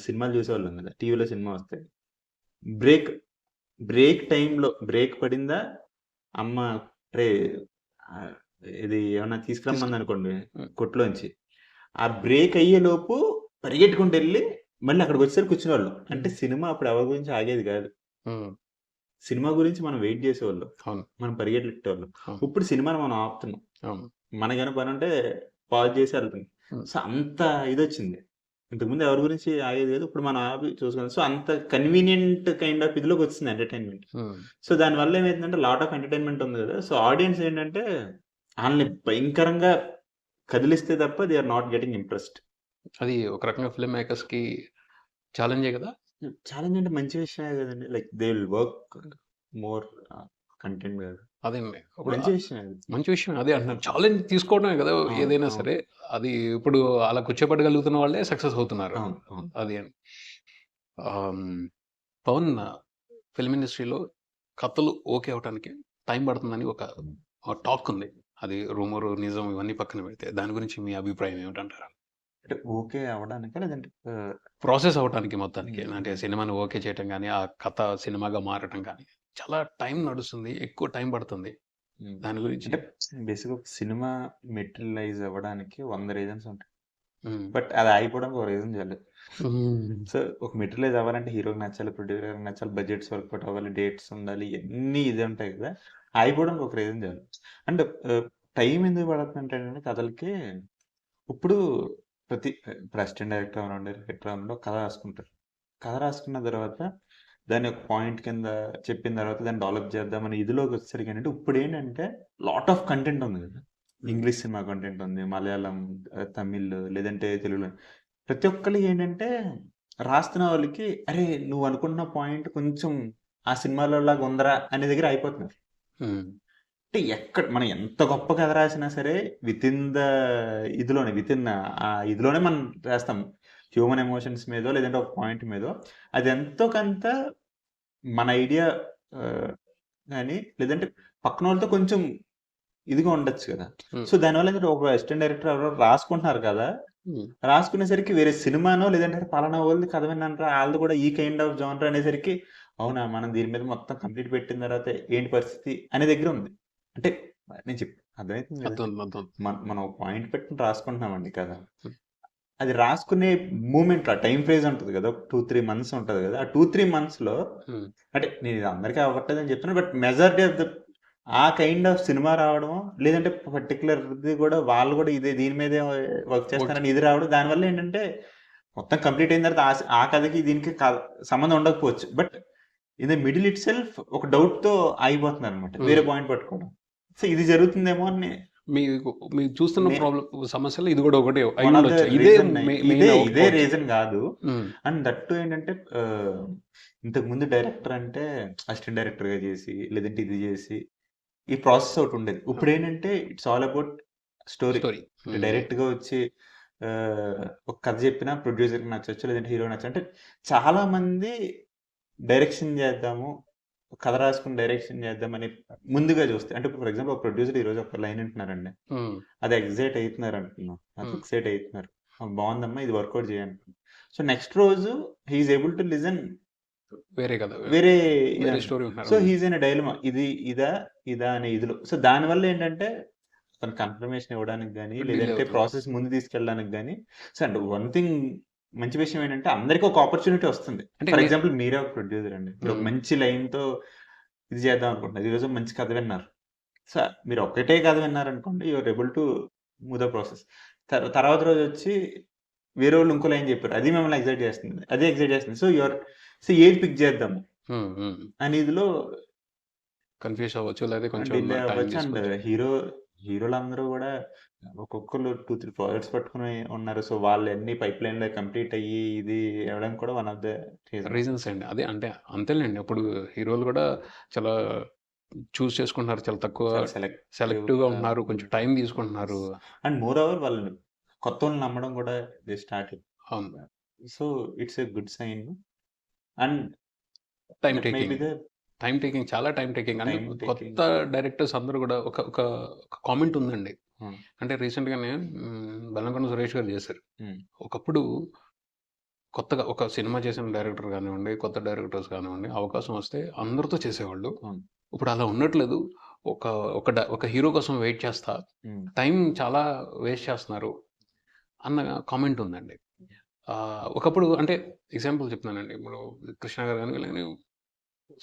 సినిమాలు చూసేవాళ్ళం కదా! టీవీలో సినిమా వస్తే బ్రేక్, బ్రేక్ టైమ్‌లో బ్రేక్ పడిందా అమ్మ "రేయ్! ఆహ్, ఇది ఏమన్నా తీసుకు తీసుకురమ్మందనుకోండి హ్మ్. కొట్టులోంచి, ఆ బ్రేక్ అయ్యేలోపు పరిగెట్టుకుంటెళ్ళి మళ్ళీ అక్కడికొచ్చేసరికి కూర్చునేవాళ్ళం. అంటే హ్మ్. సినిమా అప్పుడు ఎవరి గురించి ఆగేది కాదు. హ్మ్. సినిమా గురించి మనం వెయిట్ చేసేవాళ్ళం. అవును. మనం పరిగెట్టేవాళ్ళం. అవును. ఇప్పుడు సినిమాని మనం ఆపుతున్నాం. అవును. మనకేమైనా పనుంటే పాజ్ చేసి ఎళ్తున్నాం. హ్మ్. సో, అంత ఇదొచ్చింది. ఇంతకుముందు ఎవరి గురించి ఆగేది లేదు. ఇప్పుడు మనం ఆపి చూసుకున్నాం. సో, అంత కన్వీనియంట్ కైండ్ ఆఫ్ ఇదిలోకొచ్చింది ఎంటర్‌టైన్‌మెంట్. హ్మ్. సో, దానివల్ల ఏమైతుందంటే లాట్ ఆఫ్ ఎంటర్‌టైన్‌మెంట్ ఉంది గదా! సో, ఆడియన్స్ ఏంటంటే ఆళ్ళని భయంకరంగా కదిలిస్తే తప్ప they are not getting impressed. అది ఒక రకంగా ఫిల్మ్ మేకర్స్‌కి ఛాలెంజే గదా! ఛాలెంజ్ అంటే మంచి విషయమే గదండీ. Like they will work more content మీద. అదేండి. ఇప్పుడు మంచి విషయమే అది. మంచి విషయమే. అదే అంటున్నాను. ఛాలెంజ్ తీసుకోవడమే గదా! అవును. ఏదైనా అవును. సరే. అది ఇప్పుడు అలా కూర్చోబెట్టగలుగుతున్న వాళ్ళే సక్సెస్ అవుతున్నారు. అవును. అవును. అది అని. ఆహ్, హ్మ్. పవన్ ఫిల్మ్ ఇండస్ట్రీలో కథలు ఓకే అవ్వటానికి టైం పడుతుందని ఒక టాక్ ఉంది. అది రూమరు, నిజం ఇవన్నీ పక్కన పెడితే. దాని గురించి మీ అభిప్రాయం ఏమిటంటారు? అంటే ఓకే అవ్వడానికా? లేదంటే ప్రాసెస్ అవ్వటానికి మొత్తానికి. హ్మ్. అంటే సినిమాని ఓకే చేయటం గాని, ఆ కథ సినిమాగా మారటం గాని, చాలా టైం నడుస్తుంది. ఎక్కువ టైం పడుతుంది. హ్మ్. దాని గురించి అంటే బేసిక్‌గా ఒక సినిమా మెటీరియలైజ్ అవ్వడానికి 100 రీజన్స్ ఉంటాయి. హ్మ్. బట్ అది ఆగిపోవడానికి ఒక రీజన్ చాలు. హ్మ్. సో, ఒక మెటీరియలైజ్ అవ్వాలంటే హీరోకి నచ్చాలి, ప్రొడ్యూసర్‌కి నచ్చాలి, బడ్జెట్స్ వర్కౌట్ అవ్వాలి, డేట్స్ ఉండాలి, ఇయన్నీ ఇది ఉంటాయి కదా! ఆగిపోవడానికి ఒక రీజన్ చాలు. అండ్ టైం ఎందుకు పడుతుందంటేనండి కథలకి ఇప్పుడు ఇప్పుడు అసిస్టెంట్ డైరెక్టర్ అవనివ్వండి, రైటర్ అవనివ్వండి ఒక కథ రాసుకుంటారు. కథ రాసుకున్న తర్వాత దాన్ని ఒక పాయింట్ కింద చెప్పిన తర్వాత దాన్ని డెవలప్ చేద్దామని ఇదిలోకి వచ్చేసరికి ఏంటంటే ఇప్పుడేంటంటే లాట్ ఆఫ్ కంటెంట్ ఉంది కదా! హ్మ్. ఇంగ్లీష్ సినిమా కంటెంట్ ఉంది. మలయాళం, తమిళ్ లేదంటే తెలుగులో. ప్రతి ఒక్కళ్ళకి ఏంటంటే రాస్తున్న వాళ్ళకి అరే నువ్వు అనుకున్న పాయింట్ కొంచెం ఆ సినిమాలో లాగా ఉందరా అనే దగ్గర అయిపోతున్నారు. అంటే ఎక్కడ మనం ఎంత గొప్ప కథ రాసినా సరే వితిన్ ఇదిలోనే మనం రాస్తాం. హ్యూమన్ ఎమోషన్స్ మీదో లేదంటే ఒక పాయింట్ మీదో అది ఎంతో కొంత మన ఐడియా కానీ లేదంటే పక్కన వాళ్ళతో కొంచెం ఇదిగా ఉండొచ్చు కదా. సో దానివల్ల ఏంటంటే ఒక అసిస్టెంట్ డైరెక్టర్ ఎవరో రాసుకుంటున్నారు కదా, రాసుకునేసరికి వేరే సినిమానో లేదంటే పలానా వాళ్ళది కథ విన్నాను వాళ్ళది కూడా ఈ కైండ్ ఆఫ్ జానర్ అనేసరికి అవునా మనం దీని మీద మొత్తం కంప్లీట్ పెట్టిన తర్వాత ఏంటి పరిస్థితి అనే దగ్గర ఉంది. అంటే నేను అర్థమవుతుంది కదా, మనం ఒక పాయింట్ పెట్టుకుని రాసుకుంటున్నామండి కదా, అది రాసుకునే మూమెంట్ ఆ టైం ఫేజ్ ఉంటుంది కదా, 2-3 months ఉంటుంది కదా, ఆ 2-3 monthsలో అంటే నేను ఇది అందరికీ అవ్వట్లేదని చెప్తున్నాను, బట్ మెజారిటీ ఆఫ్ ద ఆ కైండ్ ఆఫ్ సినిమా రావడం లేదంటే పర్టికులర్ ఇది కూడా వాళ్ళు కూడా ఇదే దీని మీదే వర్క్ చేస్తారని ఇది రావడం దానివల్ల ఏంటంటే మొత్తం కంప్లీట్ అయిన తర్వాత ఆ కథకి దీనికి సంబంధం ఉండకపోవచ్చు, but in the middle it self ఒక డౌట్ తో ఆగిపోతున్నారు అనమాట, వేరే పాయింట్ పట్టుకోవడం. సో ఇది జరుగుతుందేమో అని మీరు చూస్తున్న ప్రాబ్లం సమస్యలు ఇది కూడా ఒకటే ఇదే రీజన్ కాదు. అండ్ దట్టు ఏంటంటే ఇంతకు ముందు డైరెక్టర్ అంటే అసిస్టెంట్ డైరెక్టర్ గా చేసి లేదంటే ఇది చేసి ఈ ప్రాసెస్ ఒకటి ఉండేది. ఇప్పుడు ఏంటంటే it's all about story. Direct గా వచ్చి ఒక కథ చెప్పినా ప్రొడ్యూసర్కి నచ్చచ్చు లేదంటే హీరో నచ్చచ్చు. అంటే చాలా మంది డైరెక్షన్ చేద్దాము, కథ రాసుకుని డైరెక్షన్ చేద్దామని ముందుగా చూస్తే, అంటే ఫర్ ఎగ్జాంపుల్ ఒక ప్రొడ్యూసర్ ఈ రోజు ఒక లైన్ అంటున్నారండి, అది ఎగ్జైట్ అవుతున్నారు అంటున్నాం, అది ఎక్సైట్ అవుతున్నారు, బాగుందమ్మా ఇది వర్కౌట్ చేయండి. సో నెక్స్ట్ రోజు హీఈస్ ఏబుల్ టు లిజన్ వేరే story. So he's in dilemma, ఇదా అనే ఇదిలో. సో దానివల్ల ఏంటంటే తన కన్ఫర్మేషన్ ఇవ్వడానికి కానీ లేదంటే ప్రాసెస్ ముందు తీసుకెళ్ళడానికి కానీ. సో అండ్ వన్ థింగ్ మంచి విషయం ఏంటంటే అందరికీ ఒక ఆపర్చునిటీ వస్తుంది. ఫర్ ఎగ్జాంపుల్ మీరే ఒక ప్రొడ్యూసర్ అండి, ఒక మంచి లైన్ తో ఇది చేద్దాం అనుకుంటున్నారు, ఈరోజు మంచి కథ విన్నారు, సో మీరు ఒకటే కథ విన్నారనుకోండి, you're able to move the process. తర్వాత రోజు వచ్చి వేరే వాళ్ళు ఇంకో లైన్ చెప్పారు, అది మిమ్మల్ని ఎగ్జైట్ చేస్తుంది, అదే ఎగ్జైట్ చేస్తుంది. సో ఏది పిక్ చేద్దాము అని ఇదిలో కన్ఫ్యూజ్ అవ్వచ్చు, లేదా కొంచెం అండ్ హీరోలందరూ కూడా ఒక్కొక్కరు 2-3 ప్రాజెక్ట్స్ పట్టుకుని ఉన్నారు. సో వాళ్ళు అన్ని పైప్ లైన్ లో కంప్లీట్ అయ్యి ఇది అవ్వడానికి కూడా వన్ ఆఫ్ ద రీజన్స్ అండి. అదే అంటే అంతేలేండి, అప్పుడు హీరోలు కూడా చాలా చూస్ చేసుకుంటున్నారు, చాలా తక్కువ సెలెక్టివ్ గా ఉన్నారు, కొంచెం టైం తీసుకుంటున్నారు. అండ్ మోర్ ఓవర్ వాళ్ళు కొత్త వాళ్ళని నమ్మడం కూడా they start. So it's a good sign. And time taking, చాలా టైం టేకింగ్. అంటే కొత్త డైరెక్టర్స్ అందరూ కూడా ఒక కామెంట్ ఉందండి, అంటే రీసెంట్ గానే బెల్లంకొండ సురేష్ గారు చేశారు. ఒకప్పుడు కొత్తగా ఒక సినిమా చేసిన డైరెక్టర్ కానివ్వండి, కొత్త డైరెక్టర్స్ కానివ్వండి, అవకాశం వస్తే అందరితో చేసేవాళ్ళు. ఇప్పుడు అలా ఉండట్లేదు. ఒక హీరో కోసం వెయిట్ చేస్తా, టైం చాలా వేస్ట్ చేస్తున్నారు అన్న కామెంట్ ఉందండి. ఒకప్పుడు అంటే ఎగ్జాంపుల్ చెప్తున్నానండి, ఇప్పుడు కృష్ణ గారు కానీ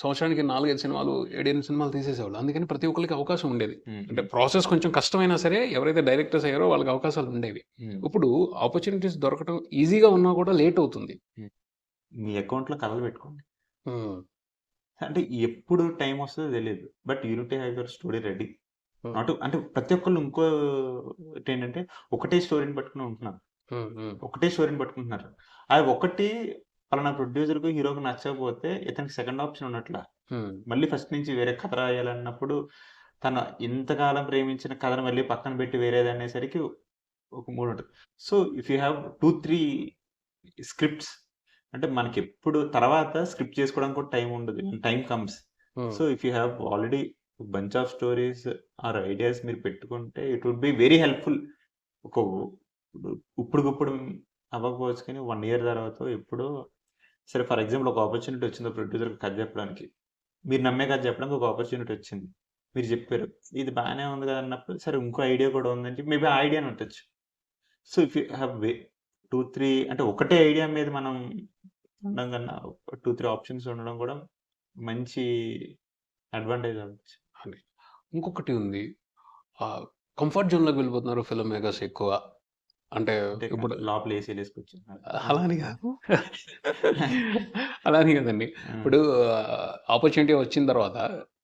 సంవత్సరానికి 4-5 సినిమాలు 7-8 సినిమాలు తీసేసేవాళ్ళు. అందుకని ప్రతి ఒక్కరికి అవకాశం ఉండేది. అంటే ప్రాసెస్ కొంచెం కష్టమైనా సరే ఎవరైతే డైరెక్టర్స్ అయ్యారో వాళ్ళకి అవకాశాలు ఉండేవి. ఇప్పుడు ఆపర్చునిటీస్ దొరకడం ఈజీగా ఉన్నా కూడా లేట్ అవుతుంది. మీ అకౌంట్ లో కథలు పెట్టుకోండి, అంటే ఎప్పుడు టైం వస్తుందో తెలియదు, but unity have your story ready. అంటే ప్రతి ఒక్కళ్ళు ఇంకోటి ఏంటంటే ఒకటే స్టోరీని పట్టుకుని ఉంటున్నారు, ఒకటే స్టోరీని పట్టుకుంటున్నారు. అది ఒకటి పలానా ప్రొడ్యూసర్కు హీరోకి నచ్చకపోతే ఇతనికి సెకండ్ ఆప్షన్ ఉన్నట్ల మళ్ళీ ఫస్ట్ నుంచి వేరే కథ రాయాలన్నప్పుడు తను ఇంతకాలం ప్రేమించిన కథను మళ్ళీ పక్కన పెట్టి వేరేది అనేసరికి ఒక మూడు ఉంటుంది. So if you have 2-3 scripts, అంటే మనకి ఎప్పుడు తర్వాత స్క్రిప్ట్ చేసుకోవడానికి కూడా టైం ఉండదు, time comes. So if you have already bunch of stories or ideas మీరు పెట్టుకుంటే it would be very helpful. ఇప్పుడు అవ్వకపోవచ్చు కానీ 1 year తర్వాత ఎప్పుడో సరే, ఫర్ ఎగ్జాంపుల్ ఒక ఆపర్చునిటీ వచ్చింది ప్రొడ్యూసర్కి కథ చెప్పడానికి, మీరు నమ్మే కథ చెప్పడానికి ఒక ఆపర్చునిటీ వచ్చింది, మీరు చెప్పారు ఇది బాగానే ఉంది కదా అన్నప్పుడు సరే ఇంకో ఐడియా కూడా ఉందంటే మేబీ ఆ ఐడియా ఉండొచ్చు. సో ఇఫ్ యూ హ్యావ్ 2-3 అంటే ఒకటే ఐడియా మీద మనం ఉండడం కన్నా 2-3 ఆప్షన్స్ ఉండడం కూడా మంచి అడ్వాంటేజ్ అవ్వచ్చు. ఇంకొకటి ఉంది, కంఫర్ట్ జోన్లోకి వెళ్ళిపోతున్నారు ఫిల్మ్ మేకర్స్ ఎక్కువ. అంటే ఇప్పుడు లోపల ఏసీ వేసుకొచ్చి అలాని కాదు, అలాని కదండి. ఇప్పుడు ఆపర్చునిటీ వచ్చిన తర్వాత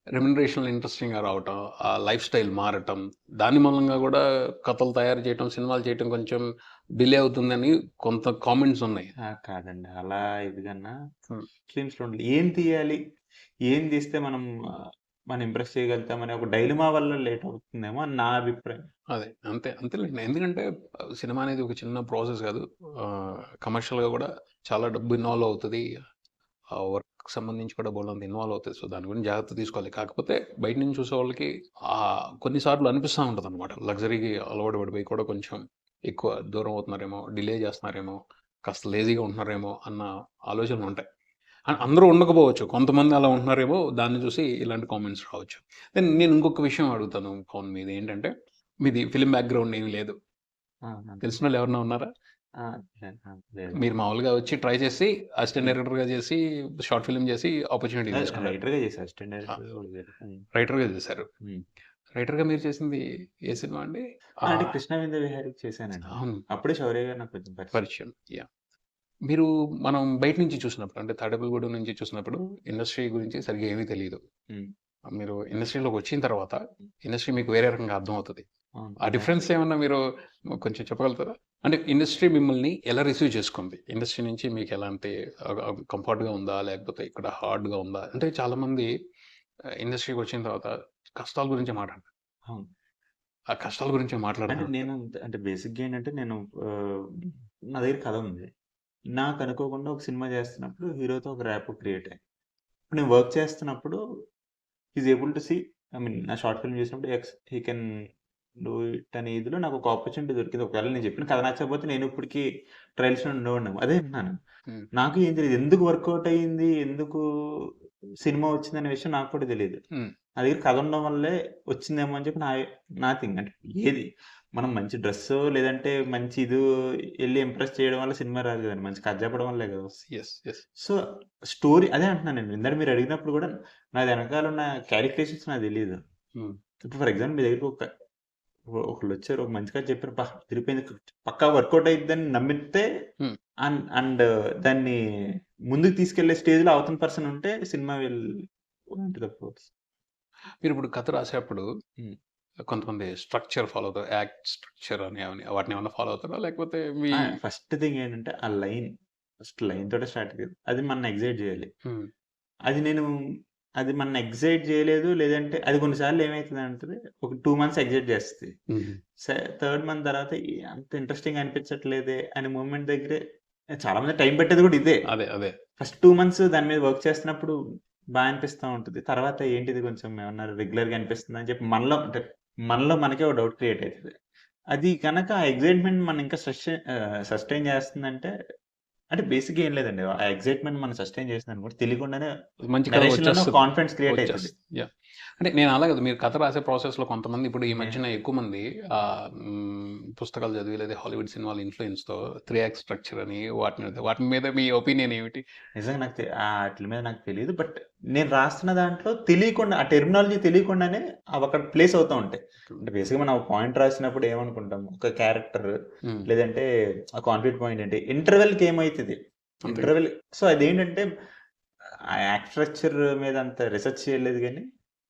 రెమ్యునరేషన్‌లు ఇంట్రెస్టింగ్‌గా రావటం, ఆ లైఫ్ స్టైల్ మారటం, దాని మూలంగా గూడా కథలు తయారు చేయటం, సినిమాలు చేయటం కొంచెం డిలే అవుతుందని కొంత కామెంట్స్ ఉన్నాయి. కాదండి. అలా ఇది కన్నా హ్మ్. ఫిల్మ్స్‌లో ఉండాలి. ఏం తీయాలి? ఏం తీస్తే మనం మనం ఇంప్రెస్ చేయగలుగుతామనే ఒక డైలమా వల్ల లేట్ అవుతుందేమో అని నా అభిప్రాయం. అదే. అంతేలెండి. ఎందుకంటే సినిమా అనేది ఒక చిన్న ప్రాసెస్ గాదు. కమర్షియల్‌గా గూడా చాలా డబ్బు ఇన్వాల్వ్ అవుతది. ఆ వర్క్‌కి సంబంధించి కూడా బోలెడంత ఇన్వాల్వ్ అవుతది. సో, దాని గురించి జాగ్రత్త తీసుకోవాలి. కాకపోతే బయట నుంచి చూసేవాళ్ళకి కొన్ని సార్లు అనిపిస్తా ఉంటదనమాట. లగ్జరీకి అలవాటు పడిపోయి కూడా కొంచెం ఎక్కువ దూరం అవుతున్నారేమో, డిలే చేస్తున్నారేమో, కాస్త లేజీగా ఉంటున్నారేమో అన్న ఆలోచనలుంటాయి. అందరూ ఉండకపోవచ్చు. కొంతమంది అలా ఉంటున్నారేమో దాన్ని చూసి ఇలాంటి కామెంట్స్ రావచ్చు. దెన్ నేను ఇంకొక విషయం అడుగుతాను పవన్ మీదేంటంటే, మీది ఫిల్మ్ బ్యాక్‌గ్రౌండ్ ఏమి లేదు. ఆ! ఆ! తెలిసినోళ్ళు ఎవరైనా ఉన్నారా? ఆ! లేదు. మీరు మామూలుగా వచ్చి ట్రై చేసి అసిస్టెంట్ డైరెక్టర్‌గా చేసి, షార్ట్ ఫిల్మ్ చేసి ఆపర్చునిటీ తీసుకున్నారు. రైటర్‌గా చేశా. అసిస్టెంట్ ఆ! డైరెక్టర్‌గా కూడా చేశా. రైటర్‌గా చేశారు. హ్మ్. రైటర్‌గా మీరు చేసింది ఏ సినిమా అండి? అంటే ఆహ్, 'కృష్ణ వింద విహారీకి' చేశానండి. అవును. అప్పుడే శౌర్య గారు నాకు కొంచెం పరిచయం. పరిచయం. యాహ్! మీరు మనం బయట నుంచి చూసినప్పుడు అంటే తాడేపల్లిగూడెం నుంచి చూసినప్పుడు ఇండస్ట్రీ గురించి సరిగ్గా ఏమీ తెలీదు. హ్మ్. మీరు ఇండస్ట్రీలోకి వచ్చిన తర్వాత ఇండస్ట్రీ మీకు వేరే రకంగా అర్థమవుతది. అవును. ఆ డిఫరెన్స్ ఏమన్నా మీరు కొంచెం చెప్పగలుగుతారా? అంటే ఇండస్ట్రీ మిమ్మల్ని ఎలా రిసీవ్ చేసుకుంది? ఇండస్ట్రీ నుంచి మీకు ఎలాంటి కంఫర్ట్‌గా ఉందా? లేకపోతే ఇక్కడ హార్డ్‌గా ఉందా? అంటే చాలామంది ఇండస్ట్రీకి వచ్చిన తర్వాత కష్టాల గురించే మాట్లాడతారు. అవును. ఆ కష్టాల గురించే అంటే మాట్లాడుతుంటారు. నేను అంటే బేసిక్‌గా ఏంటంటే నేను ఆహ్, నా దగ్గర కథ ఉంది. నాకు అనుకోకుండా ఒక సినిమా చేస్తున్నప్పుడు హీరోతో ఒక ర్యాపో క్రియేట్ అయింది. ఇప్పుడు నేను వర్క్ చేస్తున్నప్పుడు he is able to see I mean నా షార్ట్ ఫిల్మ్ చేసినప్పుడు హి కెన్ డూ ఇట్ అనే ఇదిలో నాకు ఒక ఆపర్చునిటీ దొరికింది. ఒకవేళ నేను చెప్పిన కథ నచ్చకపోతే నేను ఇప్పటికి ట్రయల్స్‌లో ఉండేవాడినేమో. అదే అంటున్నాను. హ్మ్. నాకు ఏం తెలీదు. ఎందుకు వర్కౌట్ అయింది? ఎందుకు సినిమా వచ్చిందనే విషయం నాకు కూడా తెలీదు. హ్మ్. నా దగ్గర కథ ఉండడం వల్లే వచ్చిందేమో అని చెప్పి నా థింగ్. అంటే ఏది మనం మంచి డ్రెస్సో లేదంటే మంచి ఎళ్లి ఇంప్రెస్ చేయడం వల్ల సినిమా రాదు కదండీ. మంచి కథ చెప్పడం వల్లే కదా వస్తది. యెస్. యెస్. సో, స్టోరీ అదే అంటున్నానండి. ఇందాక మీరు అడిగినప్పుడు కూడా నా వెనకాల ఉన్న క్యాలిక్యులేషన్స్ నాకు తెలీదు. హ్మ్. ఇప్పుడు ఫర్ ఎగ్జాంపుల్ మీ దగ్గరికి ఒకళ్ళొచ్చారు. ఒక మంచి కథ చెప్పారు. అదిరిపోయింది. పక్కా వర్కౌట్ అయిద్దని నమ్మితే హ్మ్. అండ్ దాన్ని ముందుకు తీసుకెళ్ళే స్టేజ్‌లో అవతల పర్సన్ ఉంటే సినిమా టు ద ఫ్లోస్. మీరిప్పుడు కథ రాసేప్పుడు హ్మ్. కొంతమంది స్ట్రక్చర్ ఫాలో అవుతారు. యాక్ట్ స్ట్రక్చర్ అని వాటినేమన్నా ఫాలో అవుతారా? లేకపోతే మీ ఫస్ట్ థింగ్ ఏంటంటే ఆ లైన్. ఫస్ట్ లైన్ తోటే స్టార్ట్ చేయాలి. అది మనల్ని ఎక్సైట్ చేయాలి. హ్మ్. అది నేను అది మనల్ని ఎక్సైట్ చేయలేదు. లేదంటే అది కొన్ని సార్లు ఏమైతదంటే ఒక 2 మంత్స్ ఎక్సైట్ చేస్తది. హుహు. థర్డ్ మంత్ తర్వాత అంత ఇంట్రెస్టింగ్ అనిపించట్లేదే అనే మూమెంట్ దగ్గరే చాలా మంది టైం పట్టేది కూడా ఇదే. అదే. ఫస్ట్ 2 మంత్స్ దాని మీద వర్క్ చేస్తున్నప్పుడు అనిపిస్తా ఉంటది. తర్వాత ఏంటిది కొంచెం ఏమన్నా రెగ్యులర్‌గా అనిపిస్తుందా అని చెప్పి మనలో మనకే ఒక డౌట్ క్రియేట్ అయితది. అది గనక ఆ ఎక్సైట్‌మెంట్ మనం ఇంకా సస్టైన్ చేస్తుందంటే అంటే బేసిక్‌గా ఏం లేదండి. ఆ ఎక్సైట్‌మెంట్ మనం సస్టైన్ చేసిందనుకోండి తెలియకుండానే మంచి కథ నరేషన్‌లోనే ఒక వచ్చేస్తది. కాన్ఫిడెన్స్ క్రియేట్ అయితది. యాహ్! అంటే నేను అలా కాదు. మీరు కథ రాసే ప్రాసెస్‌లో కొంతమంది ఇప్పుడు ఈ నే మధ్యన ఎక్కువ మంది పుస్తకాలు చదివి లేదా హాలీవుడ్ సినిమాల ఇన్‌ఫ్లూయెన్స్‌తో 3 యాక్ట్ స్ట్రక్చర్ అని వాటి మీద మీ ఒపీనియన్ ఏమిటి? నిజంగా ఆటిల మీద నాకు తెలీదు. బట్ నేను రాస్తున్న దాంట్లో తెలియకుండా ఆ టెర్మినాలజీ తెలియకుండానే అవక్కడ ప్లేస్ అవుతా ఉంటాయి. అంటే బేసిక్‌గా మనం ఒక పాయింట్ రాసినప్పుడు ఏమనుకుంటాం, ఒక క్యారెక్టర్ హ్మ్. లేదంటే ఆ కాన్ఫ్లిక్ట్ పాయింట్ ఏంటి, ఇంటర్వెల్‌కి ఏమైతది? అంతేగా. ఇంటర్వెల్ సో, అదేంటంటే ఆ యాక్ట్ స్ట్రక్చర్ మీద అంత రిసర్చ్ చేయలేదు గానీ,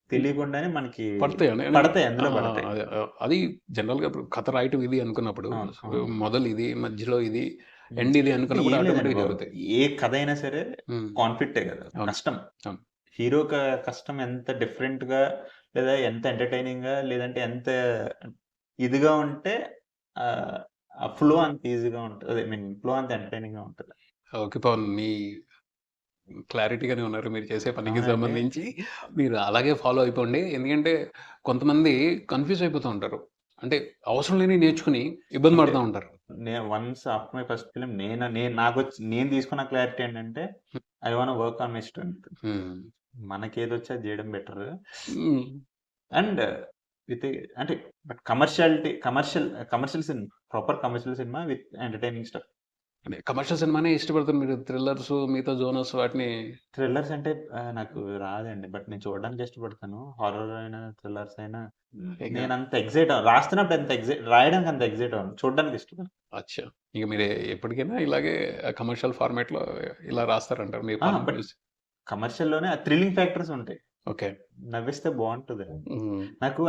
తెలియకుండానే మనకి పడతాయండి. పడతాయి. ఆ! అందులో పడతాయి. అదే. అది జనరల్‌గా ఇప్పుడు కథ రాయటం ఇది అనుకున్నప్పుడు అవును. అవును. మొదలు ఇది, మధ్యలో ఇది, హ్మ్. ఎండ్ ఇది అంటే అనుకున్నప్పుడు ఏం లేదండి ఆటోమేటిక్‌గా బాబు. జరుగుతాయి. ఏ కథ అయినా సరే హ్మ్. కాన్ఫ్లిక్టే కదా! అవును. కష్టం. అవును. హీరో కష్టం ఎంత డిఫరెంట్‌గా లేదా ఎంత ఎంటర్‌టైనింగ్‌గా లేదంటే ఎంత ఇదిగా ఉంటే ఆహ్, ఆ ఫ్లో అంత ఈజీగా ఉంటది. ఐ మీన్ ఫ్లో అంత ఎంటర్‌టైనింగ్‌గా ఉంటది. ఓకే. పవన్ మీ క్లారిటీగానే ఉన్నారు. మీరు చేసే పనికి అవునండి. సంబంధించి. మీరు అలాగే ఫాలో అయిపోండి. ఎందుకంటే కొంతమంది కన్‌ఫ్యూజ్ అయిపోతూ ఉంటారు. అంటే అవసరం లేనివి నేర్చుకొని ఇబ్బంది అంటే పడతా ఉంటారు. Once after my first film నేను తీసుకున్న క్లారిటీ ఏంటంటే I want work on my strength. హ్మ్. మనకేదొచ్చో అది చేయడం బెటర్. హ్మ్. అండ్ విత్ అంటే but commercial cinema proper commercial cinema with entertaining stuff. అంటే కమర్షియల్ సినిమానే ఇష్టపడతారు మీరు. థ్రిల్లర్స్, మిగతా జోనర్స్ వాటిని థ్రిల్లర్స్ అంటే నాకు రాదండి. బట్ నేను చూడడానికి ఇష్టపడతాను. హారర్ అయినా, థ్రిల్లర్స్ అయినా ఇక నేనంత ఎక్సైట్ రాస్తున్నప్పుడు రాయడానికి అంత ఎక్సైట్ అవ్వను. చూడడానికి ఇష్టపడను. అచ్చా! ఇక మీరు ఎప్పటికైనా ఇలాగే కమర్షియల్ ఫార్మాట్‌లో ఇలా రాస్తారంటారు మీ పనులు బట్ చూసి. కమర్షియల్‌లోనే ఆ థ్రిల్లింగ్ ఫ్యాక్టర్స్ ఉంటాయి. ఓకే. నవ్విస్తే బావుంటది. హ్మ్. నాకు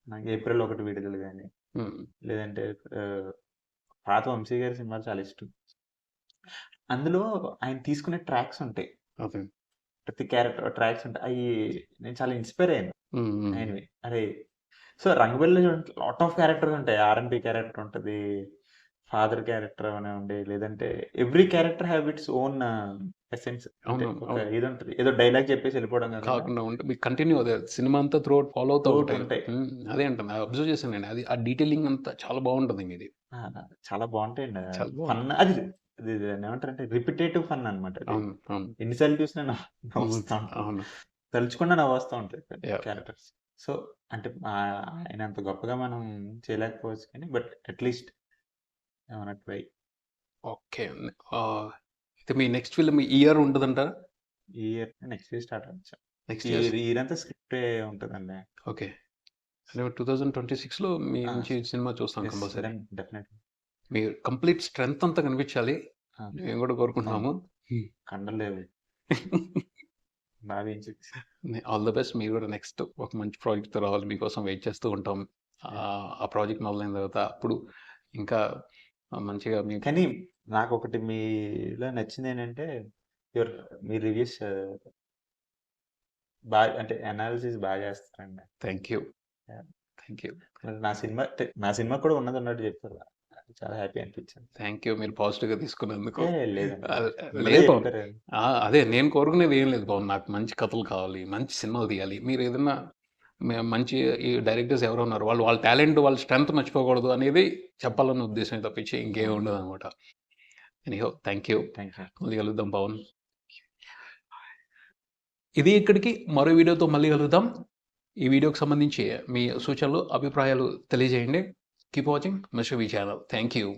నాకు 'ఏప్రిల్ 1' విడుదల గాని, హ్మ్. లేదంటే పాత 'వంశీ' గారి సినిమాలు చాలా ఇష్టం. అందులో ఆయన తీసుకునే ట్రాక్స్ ఉంటాయి. ఓకే. ప్రతి క్యారెక్టర్ ట్రాక్స్ ఉంటాయి. నేను చాలా ఇన్‌స్పైర్ అయ్యాను హ్మ్. హ్మ్. ఆయనవి. అరే! సో, 'రంగబలిలో' చూడండి లాట్ ఆఫ్ క్యారెక్టర్స్ ఉంటాయి. ఆర్ఎంపీ క్యారెక్టర్ ఉంటది. ఫాదర్ క్యారెక్టర్ అవనివ్వండి, లేదంటే every character have its own essence. అంటే అవును. ఒక అవును. ఇదుంటది. ఏదో డైలాగ్ చెప్పేసి వెళ్ళిపోవడం కాకుండా కాకుండా ఉంటే మీకు కంటిన్యూ అదే సినిమా అంతా త్రూఅవుట్ ఫాలో అవుతా త్రూఅవుట్ ఉంటాయి. ఉంటాయి. హ్మ్. అదే అంటున్నా. అబ్జర్వ్ చేశానండి. అది ఆ డీటెయిలింగ్ అంతా చాలా బావుంటది మీది. ఆ! చాలా బావుంటాయండి. చాలా ఫన్ బావుంటది. అది అది దాన్నేమంటారంటే రిపిటేటివ్ ఫన్ అన్నమాట అది. అవును. అవును. ఎన్ని సార్లు చూసినా హ్మ్. నవ్వొస్తా ఉంటది. అవును. తలుచుకున్నా నవ్వొస్తా ఉంటాయి యాహ్! క్యారెక్టర్స్. సో, అంటే ఆయనంత గొప్పగా మనం చేయలేకపోవచ్చు కానీ, బట్ అట్‌లీస్ట్ ఏమన్నా ట్రై. ఓకే. అయితే మీ నెక్స్ట్ ఫిల్మ్ ఈ ఇయర్ ఉంటదంటారా? ఈ ఇయర్ నెక్స్ట్ ఇయర్ స్టార్ట్ అవ్వచ్చు. నెక్స్ట్ ఈ ఇయర్. ఇయర్ అంతా స్క్రిప్టే ఉంటదండి. ఓకే. అంటే 2026లో మీ ఆ! నుంచి సినిమా చూస్తాం యెస్. కంపల్సరీ. Done definitely. మీ కంప్లీట్ స్ట్రెంత్ అంతా కనిపించాలి. ఆ! మేము కూడా అవును. కోరుకుంటున్నాము. హ్మ్. కండలు బాగా చూపిస్తా. All the best. మీరు కూడా నెక్స్ట్ ఒక మంచి ప్రాజెక్ట్‌తో రావాలి. మీకోసం వెయిట్ చేస్తూ ఉంటాం. యాహ్! ఆ ప్రాజెక్ట్ మొదలైన తర్వాత అప్పుడు ఇంకా మంచిగా మీ కానీ నాకొకటి మీలో నచ్చిందేంటంటే, యువర్ మీ రివ్యూస్ అంటే అనాలిసిస్ చేస్తారండి. Thank you. Yeah! Thank you. మరి నా సినిమా కూడా ఉన్నదున్నట్టు చెప్పారు. చాలా హ్యాపీ అనిపించింది. Thank you. మీరు పాజిటివ్‌గా తీసుకున్నందుకు. లేదండి. ఆహ్, ఉన్నదే లేదు పవన్. చెప్పారు. అదే నేను కోరుకునేది ఏం లేదు పవన్. నాకు మంచి కథలు కావాలి. మంచి సినిమాలు తీయాలి. మీరేదన్నా మంచి ఈ డైరెక్టర్స్ ఎవరో ఉన్నారు. వాళ్ళు వాళ్ళ టాలెంట్, వాళ్ళ స్ట్రెంత్ మర్చిపోకూడదు అనేది చెప్పాలన్న ఉద్దేశమే తప్పించి ఇంకేం అవును. ఉండదనమాట. Anyhow thank you. Thank you. మళ్ళీ కలుద్దాం పవన్. ఇది ఇక్కడికి మరో వీడియోతో మళ్ళీ కలుద్దాం. ఈ వీడియోకి సంబంధించి మీ సూచనలు, అభిప్రాయాలు తెలియజేయండి. Keep watching mister we channel. Thank you.